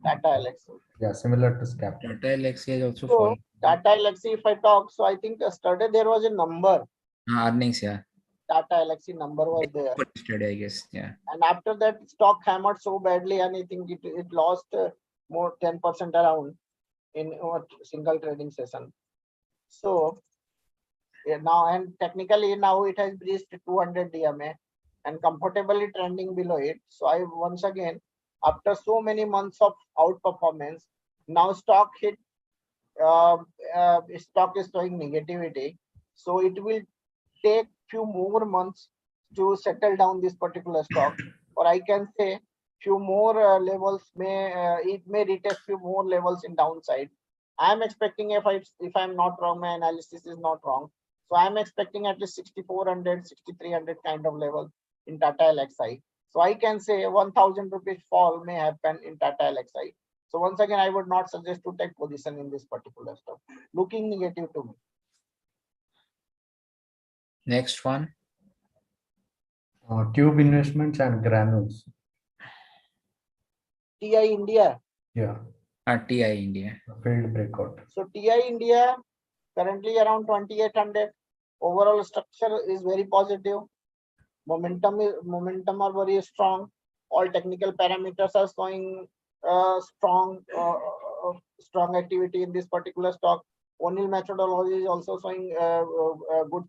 [SPEAKER 1] Tata Elxsi.
[SPEAKER 3] Yeah, similar to Schaeffler.
[SPEAKER 2] Tata Elxsi has also
[SPEAKER 1] So
[SPEAKER 2] fallen.
[SPEAKER 1] Tata Elxsi, if I talk, so I think yesterday there was a number.
[SPEAKER 2] Earnings, yeah.
[SPEAKER 1] Tata Elxsi number was there.
[SPEAKER 2] Yesterday, I guess. Yeah.
[SPEAKER 1] And after that, stock hammered so badly, and I think it lost more 10% around in a single trading session. So yeah, now, and technically now it has breached 200 DMA and comfortably trending below it. So I once again, after so many months of outperformance, now stock hit, stock is showing negativity. So it will take few more months to settle down this particular stock, or I can say few more levels it may retest few more levels in downside. I am expecting, if I'm not wrong, my analysis is not wrong, so I am expecting at least 6400 6300 kind of level in Tata Elxsi. So I can say 1000 rupees fall may happen in Tata Elxsi. So once again, I would not suggest to take position in this particular stock, looking negative to me.
[SPEAKER 2] Next one.
[SPEAKER 3] Tube Investments and Granules.
[SPEAKER 1] TI India.
[SPEAKER 3] Yeah,
[SPEAKER 2] TI India.
[SPEAKER 3] failed breakout.
[SPEAKER 1] So TI India currently around 2800. Overall structure is very positive. Momentum are very strong. All technical parameters are showing strong activity in this particular stock. O'Neill methodology is also showing good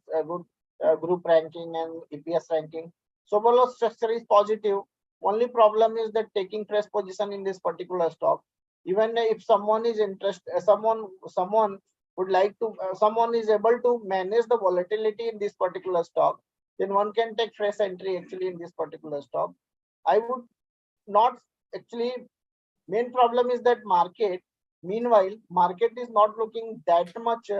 [SPEAKER 1] group ranking and EPS ranking. So overall structure is positive. Only problem is that taking fresh position in this particular stock. Even if someone is interested, someone would like to, someone is able to manage the volatility in this particular stock, then one can take fresh entry actually in this particular stock. I would not actually, main problem is that meanwhile, market is not looking that much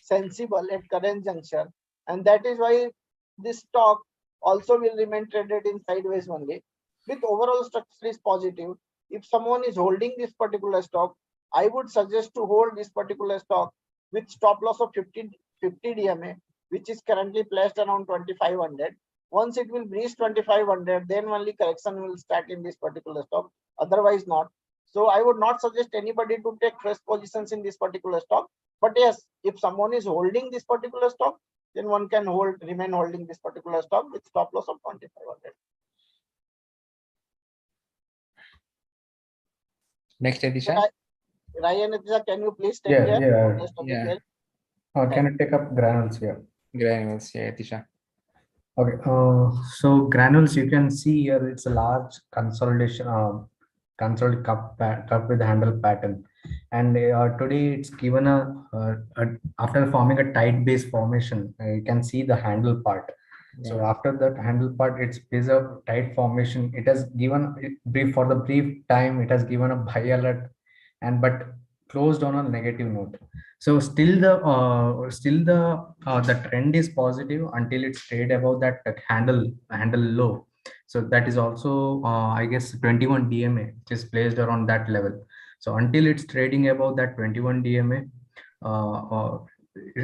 [SPEAKER 1] sensible at current juncture. And that is why this stock also will remain traded in sideways only. With overall structure is positive. If someone is holding this particular stock, I would suggest to hold this particular stock with stop loss of 50 DMA, which is currently placed around 2500. Once it will reach 2500, then only correction will start in this particular stock. Otherwise not. So I would not suggest anybody to take fresh positions in this particular stock. But yes, if someone is holding this particular stock, then one can remain holding this particular stock with stop loss of 2500.
[SPEAKER 2] Next, Adisha.
[SPEAKER 1] Ryan, can you please take
[SPEAKER 3] Yeah,
[SPEAKER 1] care?
[SPEAKER 2] Yeah.
[SPEAKER 3] Can I take up Granules here?
[SPEAKER 2] Granules, yeah, Adisha.
[SPEAKER 3] Okay, so Granules, you can see here it's a large consolidation, consolidated cup with handle pattern, and today it's given after forming a tight base formation, you can see the handle part. So after that handle part, it's a tight formation. It has given for the brief time, it has given a buy alert, and but closed on a negative note. So still the trend is positive until it's trade above that handle low. So that is also I guess 21 DMA, which is placed around that level. So until it's trading above that 21 DMA,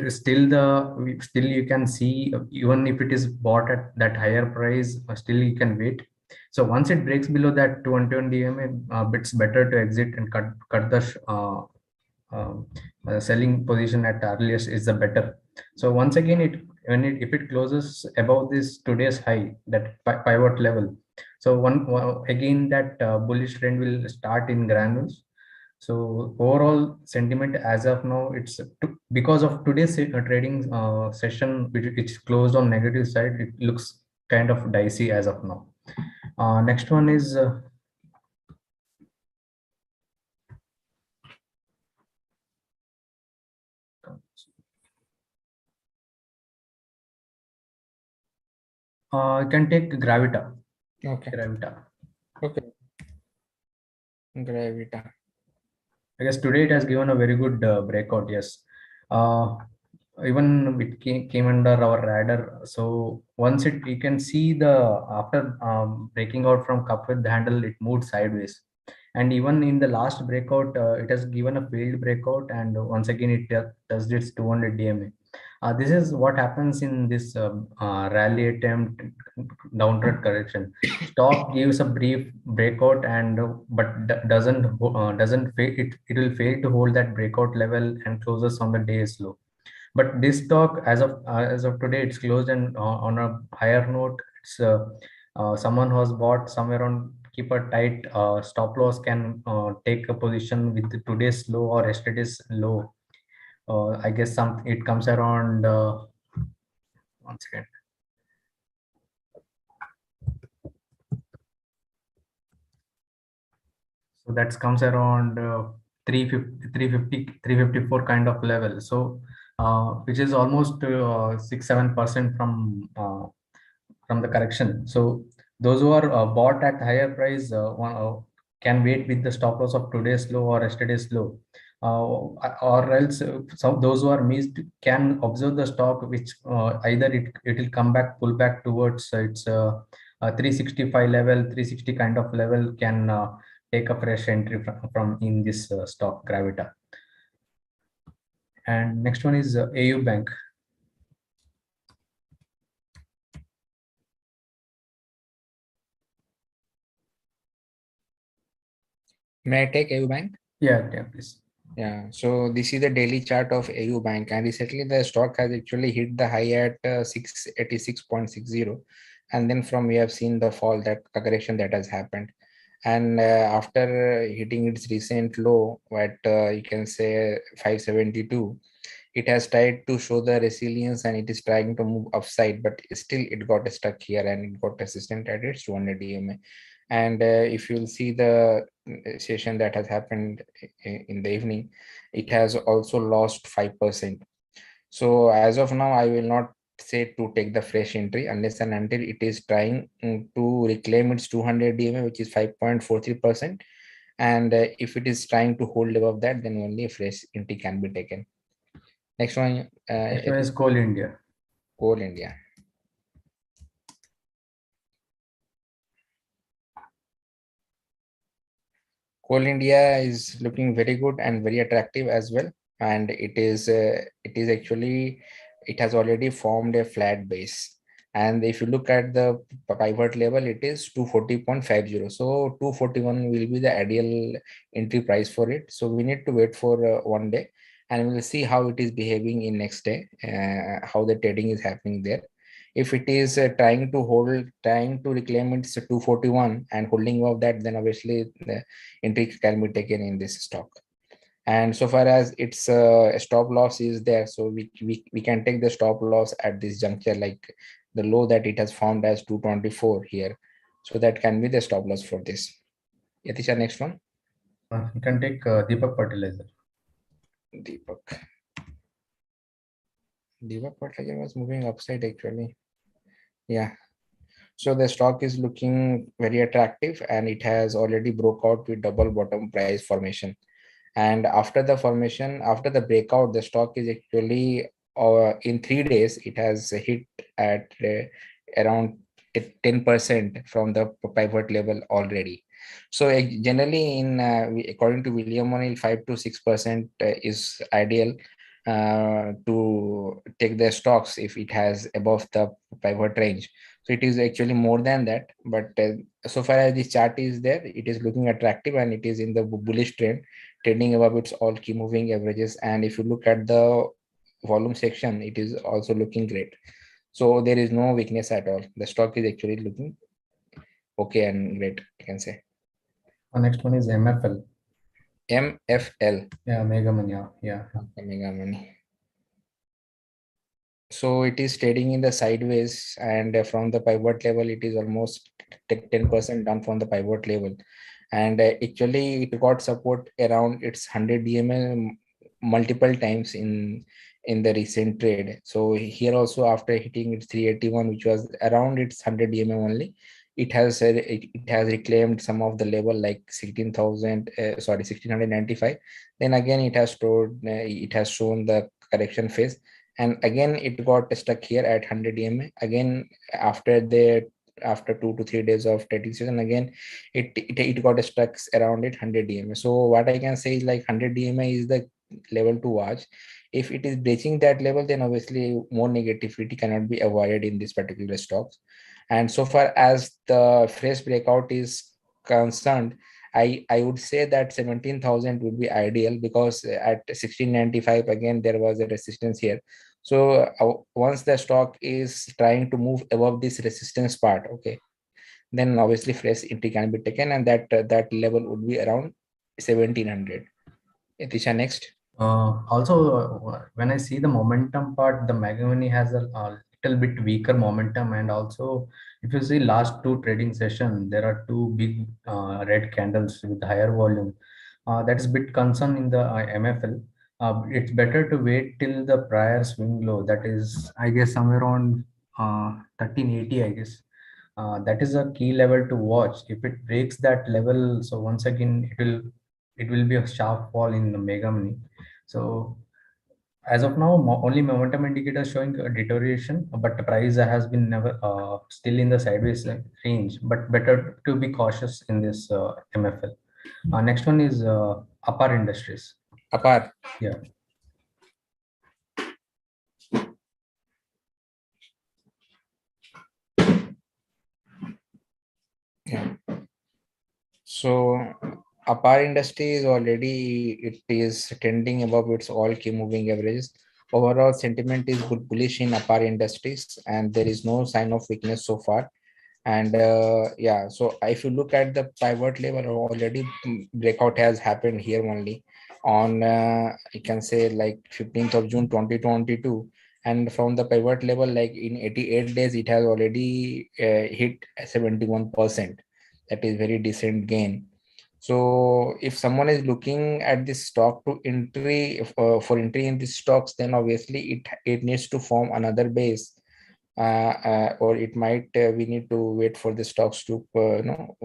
[SPEAKER 3] still you can see, even if it is bought at that higher price, still you can wait. So once it breaks below that 220 DMA, it's better to exit and cut the selling position at earliest is the better. So once again, if it closes above this today's high, that pivot level, so again that bullish trend will start in Granules. So overall sentiment as of now, it's because of today's trading session, which closed on negative side, it looks kind of dicey as of now. Next one is you can take Gravita.
[SPEAKER 2] Okay.
[SPEAKER 3] Gravita.
[SPEAKER 2] Okay. Gravita.
[SPEAKER 3] I guess today it has given a very good breakout. Yes. Even it came under our radar. So once you can see after breaking out from cup with the handle, it moved sideways. And even in the last breakout, it has given a failed breakout. And once again, it does its 200 DMA. This is what happens in this rally attempt downward correction. Stock gives a brief breakout and doesn't fail, it will fail to hold that breakout level and closes on the day's low. But this stock, as of today, it's closed and on a higher note. It's someone who has bought somewhere on, keep a tight stop loss, can take a position with today's low or yesterday's low. I guess it comes around 1 second. So that comes around 350, 354 kind of level. So which is almost 6-7% from the correction. So those who are bought at higher price can wait with the stop loss of today's low or yesterday's low. Or else some those who are missed can observe the stock, which either it will come back, pull back towards its 365 level, 360 kind of level, can take a fresh entry from in this stock Gravita. And next one is AU Bank.
[SPEAKER 2] May I take AU Bank?
[SPEAKER 3] Yeah, please.
[SPEAKER 2] Yeah, so this is the daily chart of AU Bank, and recently the stock has actually hit the high at 686.60, and then from we have seen the fall, that correction that has happened, and after hitting its recent low at you can say 572, it has tried to show the resilience and it is trying to move upside, but still it got stuck here and it got resistant at its 200 EMA. And if you'll see the session that has happened in the evening, it has also lost 5%. So as of now, I will not say to take the fresh entry unless and until it is trying to reclaim its 200 DMA, which is 5.43%. And if it is trying to hold above that, then only a fresh entry can be taken. Next one.
[SPEAKER 3] Next one is Coal India.
[SPEAKER 2] Coal India. Coal India is looking very good and very attractive as well, and it is actually, it has already formed a flat base, and if you look at the pivot level, it is 240.50. So 241 will be the ideal entry price for it. So we need to wait for 1 day, and we'll see how it is behaving in next day, how the trading is happening there. If it is trying to reclaim its 241 and holding above that, then obviously the entry can be taken in this stock. And so far as its stop loss is there, so we can take the stop loss at this juncture, like the low that it has formed as 224 here. So that can be the stop loss for this. Yatisha, next one.
[SPEAKER 3] You can take Deepak Fertilizer.
[SPEAKER 2] Deepak Fertilizer was moving upside actually. Yeah. So the stock is looking very attractive, and it has already broke out with double bottom price formation. And after the formation, after the breakout, the stock is actually in 3 days, it has hit at around 10% from the pivot level already. So generally according to William O'Neill, 5 to 6% is ideal to take the stocks if it has above the pivot range. So it is actually more than that, but so far as this chart is there, it is looking attractive and it is in the bullish trend, trading above its all key moving averages. And if you look at the volume section, it is also looking great. So there is no weakness at all. The stock is actually looking okay and great, I can say.
[SPEAKER 3] Next one is MFL.
[SPEAKER 2] MFL.
[SPEAKER 3] Yeah, Meghmani. Yeah.
[SPEAKER 2] Meghmani. So it is trading in the sideways, and from the pivot level, it is almost 10% down from the pivot level. And actually, it got support around its 100 DMA multiple times in the recent trade. So here also, after hitting its 381, which was around its 100 DMA only, it has reclaimed some of the level like 1695. Then again, it has shown the correction phase, and again it got stuck here at 100 EMA. Again, after 2 to 3 days of trading session, again it got stuck around it 100 EMA. So what I can say is, like, 100 EMA is the level to watch. If it is breaching that level, then obviously more negativity cannot be avoided in this particular stocks. And so far as the fresh breakout is concerned, I would say that 17,000 would be ideal, because at 1695 again there was a resistance here. So once the stock is trying to move above this resistance part, okay, then obviously fresh entry can be taken, and that level would be around 1700. Etisha, next.
[SPEAKER 3] Also, when I see the momentum part, the Meghmani has a little bit weaker momentum, and also if you see last two trading session, there are two big red candles with higher volume. That is bit concern in the MFL. It's better to wait till the prior swing low. That is, I guess, somewhere around 1380, I guess. That is a key level to watch. If it breaks that level, so once again it will be a sharp fall in the Meghmani. So as of now, only momentum indicators showing a deterioration, but the price has been never still in the sideways range. But better to be cautious in this MFL. Next one is Apar Industries.
[SPEAKER 2] Apar.
[SPEAKER 3] Yeah.
[SPEAKER 2] Yeah. So Apar industry is already, it is trending above its all key moving averages. Overall sentiment is bullish in Apar industries, and there is no sign of weakness so far. And yeah, so if you look at the pivot level, already breakout has happened here only on you can say like 15th of June 2022. And from the pivot level, like in 88 days, it has already hit 71%. That is very decent gain. So if someone is looking at this stock to entry for entry in these stocks, then obviously it needs to form another base, or it might we need to wait for the stocks to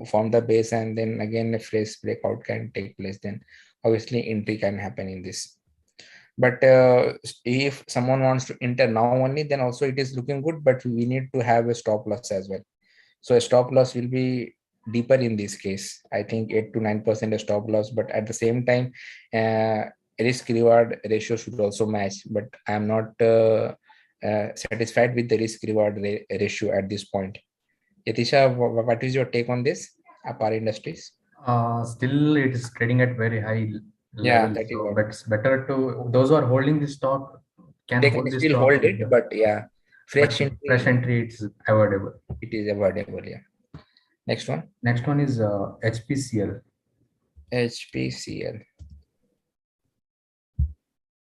[SPEAKER 2] form the base, and then again a fresh breakout can take place. Then obviously entry can happen in this. But if someone wants to enter now only, then also it is looking good, but we need to have a stop loss as well. So a stop loss will be deeper in this case. I think 8 to 9% a stop loss, but at the same time, risk reward ratio should also match. But I'm not satisfied with the risk reward ratio at this point. Yatisha, what is your take on this, Apar Industries?
[SPEAKER 3] Still, it is trading at very high
[SPEAKER 2] Yeah,
[SPEAKER 3] level.
[SPEAKER 2] that is
[SPEAKER 3] So,
[SPEAKER 2] what.
[SPEAKER 3] but it's better to those who are holding this stock can
[SPEAKER 2] They can
[SPEAKER 3] hold this
[SPEAKER 2] still
[SPEAKER 3] stock.
[SPEAKER 2] hold it,
[SPEAKER 3] Yeah.
[SPEAKER 2] but yeah,
[SPEAKER 3] But
[SPEAKER 2] fresh
[SPEAKER 3] fresh
[SPEAKER 2] entry,
[SPEAKER 3] entry, it's avoidable.
[SPEAKER 2] it is avoidable. Yeah. Next one.
[SPEAKER 3] Next one is HPCL.
[SPEAKER 2] HPCL.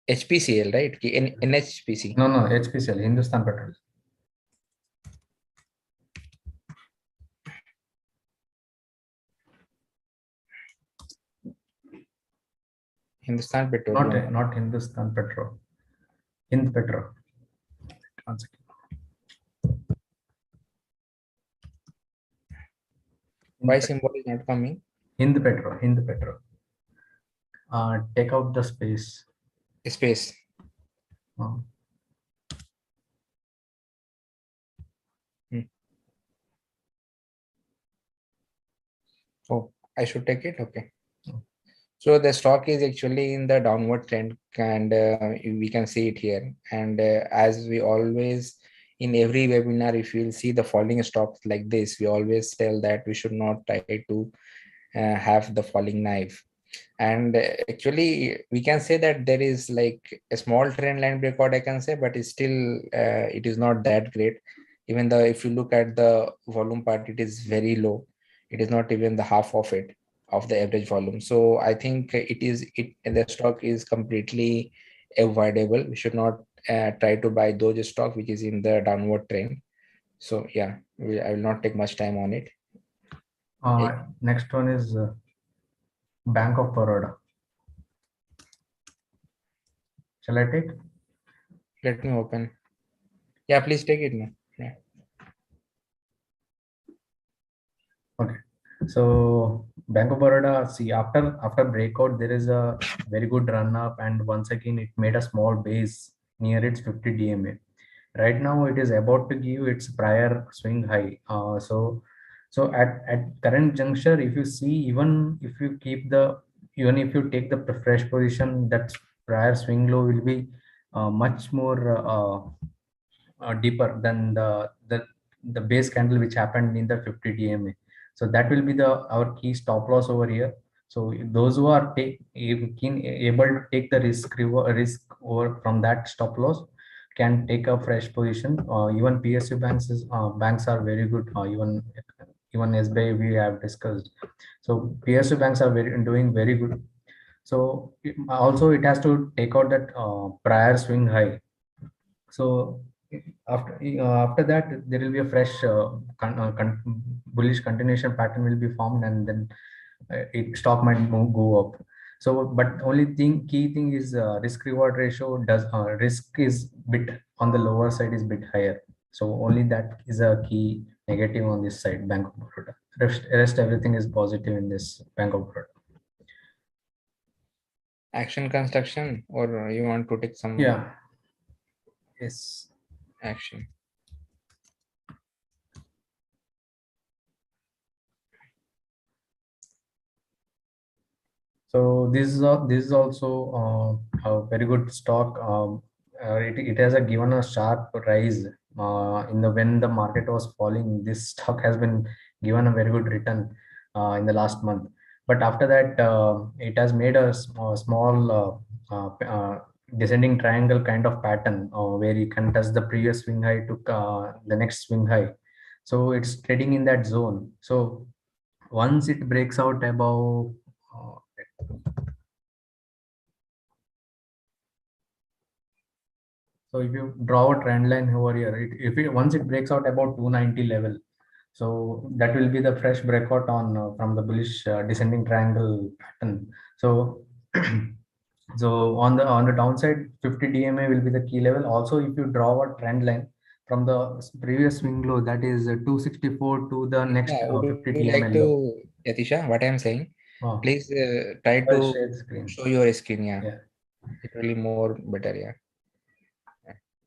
[SPEAKER 2] HPCL, right? NHPC.
[SPEAKER 3] No, HPCL, Hindustan Petroleum.
[SPEAKER 2] Hindustan Petroleum.
[SPEAKER 3] Not Hindustan Petro. Hind Petro. One second.
[SPEAKER 2] Why symbol is not coming?
[SPEAKER 3] Hind Petro. Take out the space.
[SPEAKER 2] Space. Oh, I should take it. Okay. So the stock is actually in the downward trend, and we can see it here. And as we always, in every webinar, if you'll see the falling stocks like this, we always tell that we should not try to have the falling knife. And actually, we can say that there is like a small trend line breakout, I can say, but it's still, it is not that great. Even though if you look at the volume part, it is very low. It is not even the half of it, of the average volume. So I think the stock is completely avoidable. We should not try to buy those stock which is in the downward trend. So yeah, I will not take much time on it.
[SPEAKER 3] Next one is Bank of Baroda. Shall I take?
[SPEAKER 2] Let me open. Yeah, please take it now. Yeah.
[SPEAKER 3] Okay. So Bank of Baroda, see, after breakout, there is a very good run up, and once again it made a small base near its 50 DMA. Right now it is about to give its prior swing high. So at current juncture, if you see, even if you take the fresh position, that prior swing low will be much more deeper than the base candle which happened in the 50 DMA. So that will be our key stop loss over here. So those who are able to take the risk over from that stop loss can take a fresh position. Even PSU banks are very good. Even SBI we have discussed. So PSU banks are doing very good. So also it has to take out that prior swing high. So after that there will be a fresh bullish continuation pattern will be formed, and then stock might go up. So but only key thing is risk reward ratio risk is bit on the lower side, is bit higher. So only that is a key negative on this side, Bank of Baroda. Rest everything is positive in this Bank of Baroda.
[SPEAKER 2] Action construction, or you want to take some
[SPEAKER 3] Yes.
[SPEAKER 2] action?
[SPEAKER 3] So this is also a very good stock. It has given a sharp rise when the market was falling. This stock has been given a very good return in the last month. But after that, it has made a small descending triangle kind of pattern where you can touch the previous swing high to the next swing high. So it's trading in that zone. So once it breaks out above so if you draw a trend line over here, once it breaks out about 290 level, so that will be the fresh breakout on from the bullish descending triangle pattern. So so on the downside, 50 DMA will be the key level. Also, if you draw a trend line from the previous swing low, that is 264 to the next
[SPEAKER 2] Yeah, would
[SPEAKER 3] 50
[SPEAKER 2] you
[SPEAKER 3] DMA
[SPEAKER 2] like
[SPEAKER 3] low.
[SPEAKER 2] to, Yatisha, what I am saying? Please try
[SPEAKER 3] I'll
[SPEAKER 2] to
[SPEAKER 3] share the screen.
[SPEAKER 2] show your screen. Yeah,
[SPEAKER 3] Yeah.
[SPEAKER 2] it will be more better. Yeah.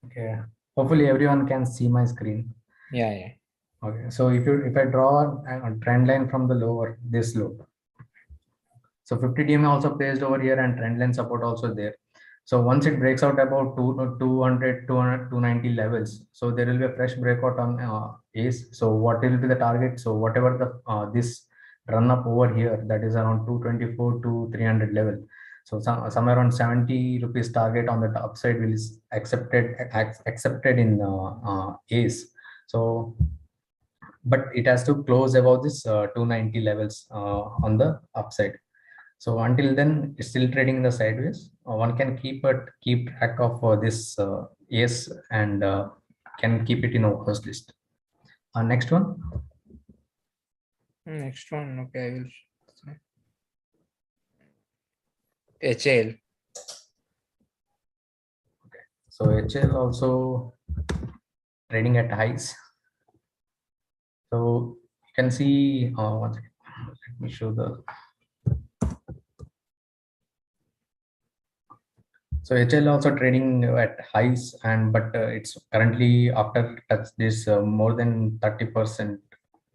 [SPEAKER 3] Okay. Hopefully everyone can see my screen.
[SPEAKER 2] Yeah, yeah.
[SPEAKER 3] Okay. So if I draw a trend line from the lower, this low. So 50 DMA also placed over here, and trend line support also there. So once it breaks out about 200, 290 levels, so there will be a fresh breakout on ACE. So what will be the target? So whatever the this run up over here, that is around 224 to 300 level. So somewhere around 70 rupees target on the upside will is accepted in ACE. So but it has to close above this 290 levels on the upside. So until then, it's still trading in the sideways. One can keep track of this yes, and can keep it in a watch list. Next one.
[SPEAKER 2] Next one. Okay, I will. HL.
[SPEAKER 3] Okay. So HL also trading at highs. So you can see. One second. Let me show the. So HL also trading at highs, but it's currently after touch this more than 30%,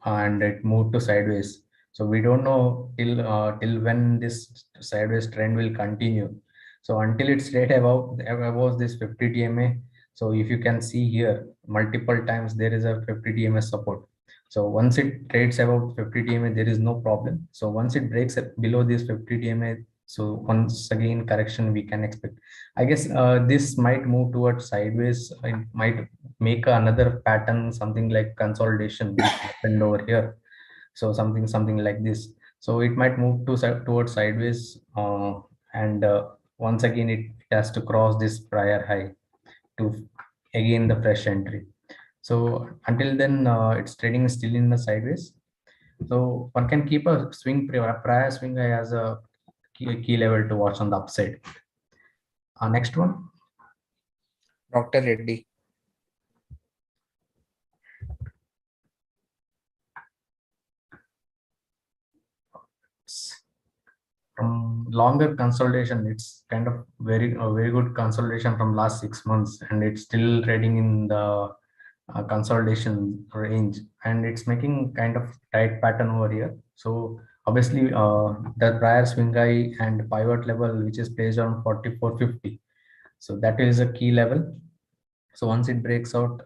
[SPEAKER 3] and it moved to sideways. So we don't know till when this sideways trend will continue. So until it's straight above this 50 DMA. So if you can see here, multiple times there is a 50 DMA support. So once it trades above 50 DMA, there is no problem. So once it breaks below this 50 DMA, so once again correction we can expect. I guess this might move towards sideways. It might make another pattern, something like consolidation which happened over here. So something like this. So it might move towards sideways, and once again it has to cross this prior high to again the fresh entry. So until then, it's trading still in the sideways. So one can keep a prior swing high as a key level to watch on the upside. Next one.
[SPEAKER 2] Dr. Reddy.
[SPEAKER 3] From longer consolidation, it's kind of very good consolidation from last 6 months, and it's still trading in the consolidation range, and it's making kind of tight pattern over here. So obviously the prior swing high and pivot level, which is placed on 44.50. So that is a key level. So once it breaks out,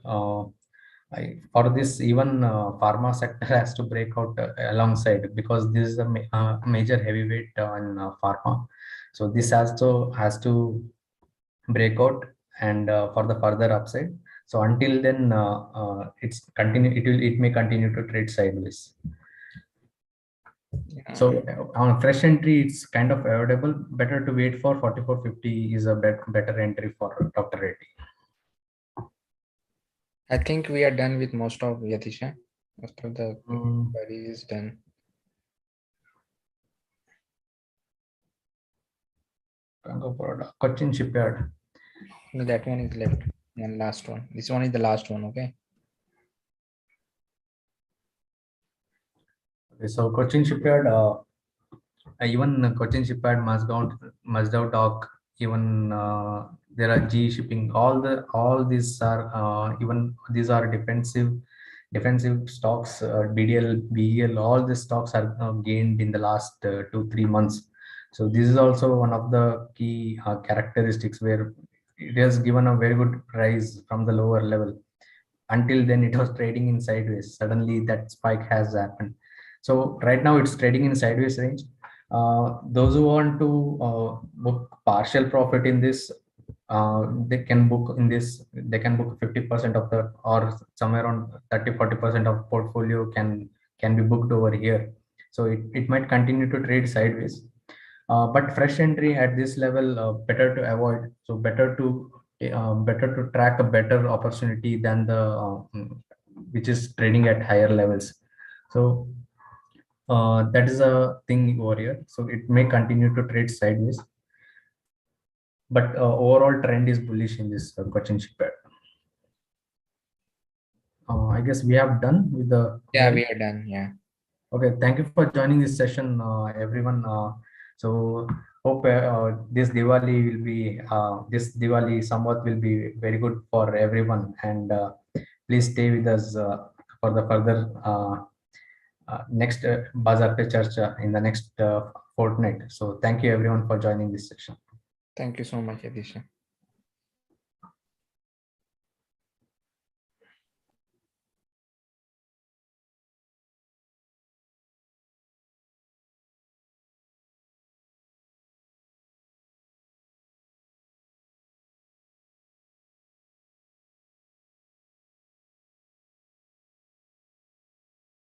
[SPEAKER 3] for this, even pharma sector has to break out alongside, because this is a major heavyweight on pharma. So this also has to break out and for the further upside. So until then, it may continue to trade sideways. So on fresh entry, it's kind of avoidable. Better to wait for 44.50 is a better entry for Dr. Reddy.
[SPEAKER 2] I think we are done with most of Yatisha. Most of the query is done.
[SPEAKER 3] Baroda, Cochin Shipyard.
[SPEAKER 2] No, that one is left. One last one. This one is the last one. Okay.
[SPEAKER 3] Okay, so Cochin Shipyard, even Cochin Shipyard, Mazda Dock, even there are G Shipping. All these are even these are defensive stocks. BDL, BEL, all the stocks are gained in the last 2-3 months. So this is also one of the key characteristics where it has given a very good rise from the lower level. Until then, it was trading in sideways. Suddenly, that spike has happened. So right now, it's trading in sideways range. Those who want to book partial profit in this, they can book in this. They can book 50% of the, or somewhere around 30-40% of portfolio can be booked over here. So it might continue to trade sideways. But fresh entry at this level, better to avoid. So better to track a better opportunity than the which is trading at higher levels. So that is a thing over here. So it may continue to trade sideways, but overall trend is bullish in this Cochin Shipyard. I guess we have done with the.
[SPEAKER 2] Yeah, we are done. Yeah.
[SPEAKER 3] Okay, thank you for joining this session, everyone. So hope this Diwali somewhat will be very good for everyone, and please stay with us for the further next Bazaar Pe Charcha in the next fortnight. So thank you everyone for joining this session.
[SPEAKER 2] Thank you so much, Yatisha.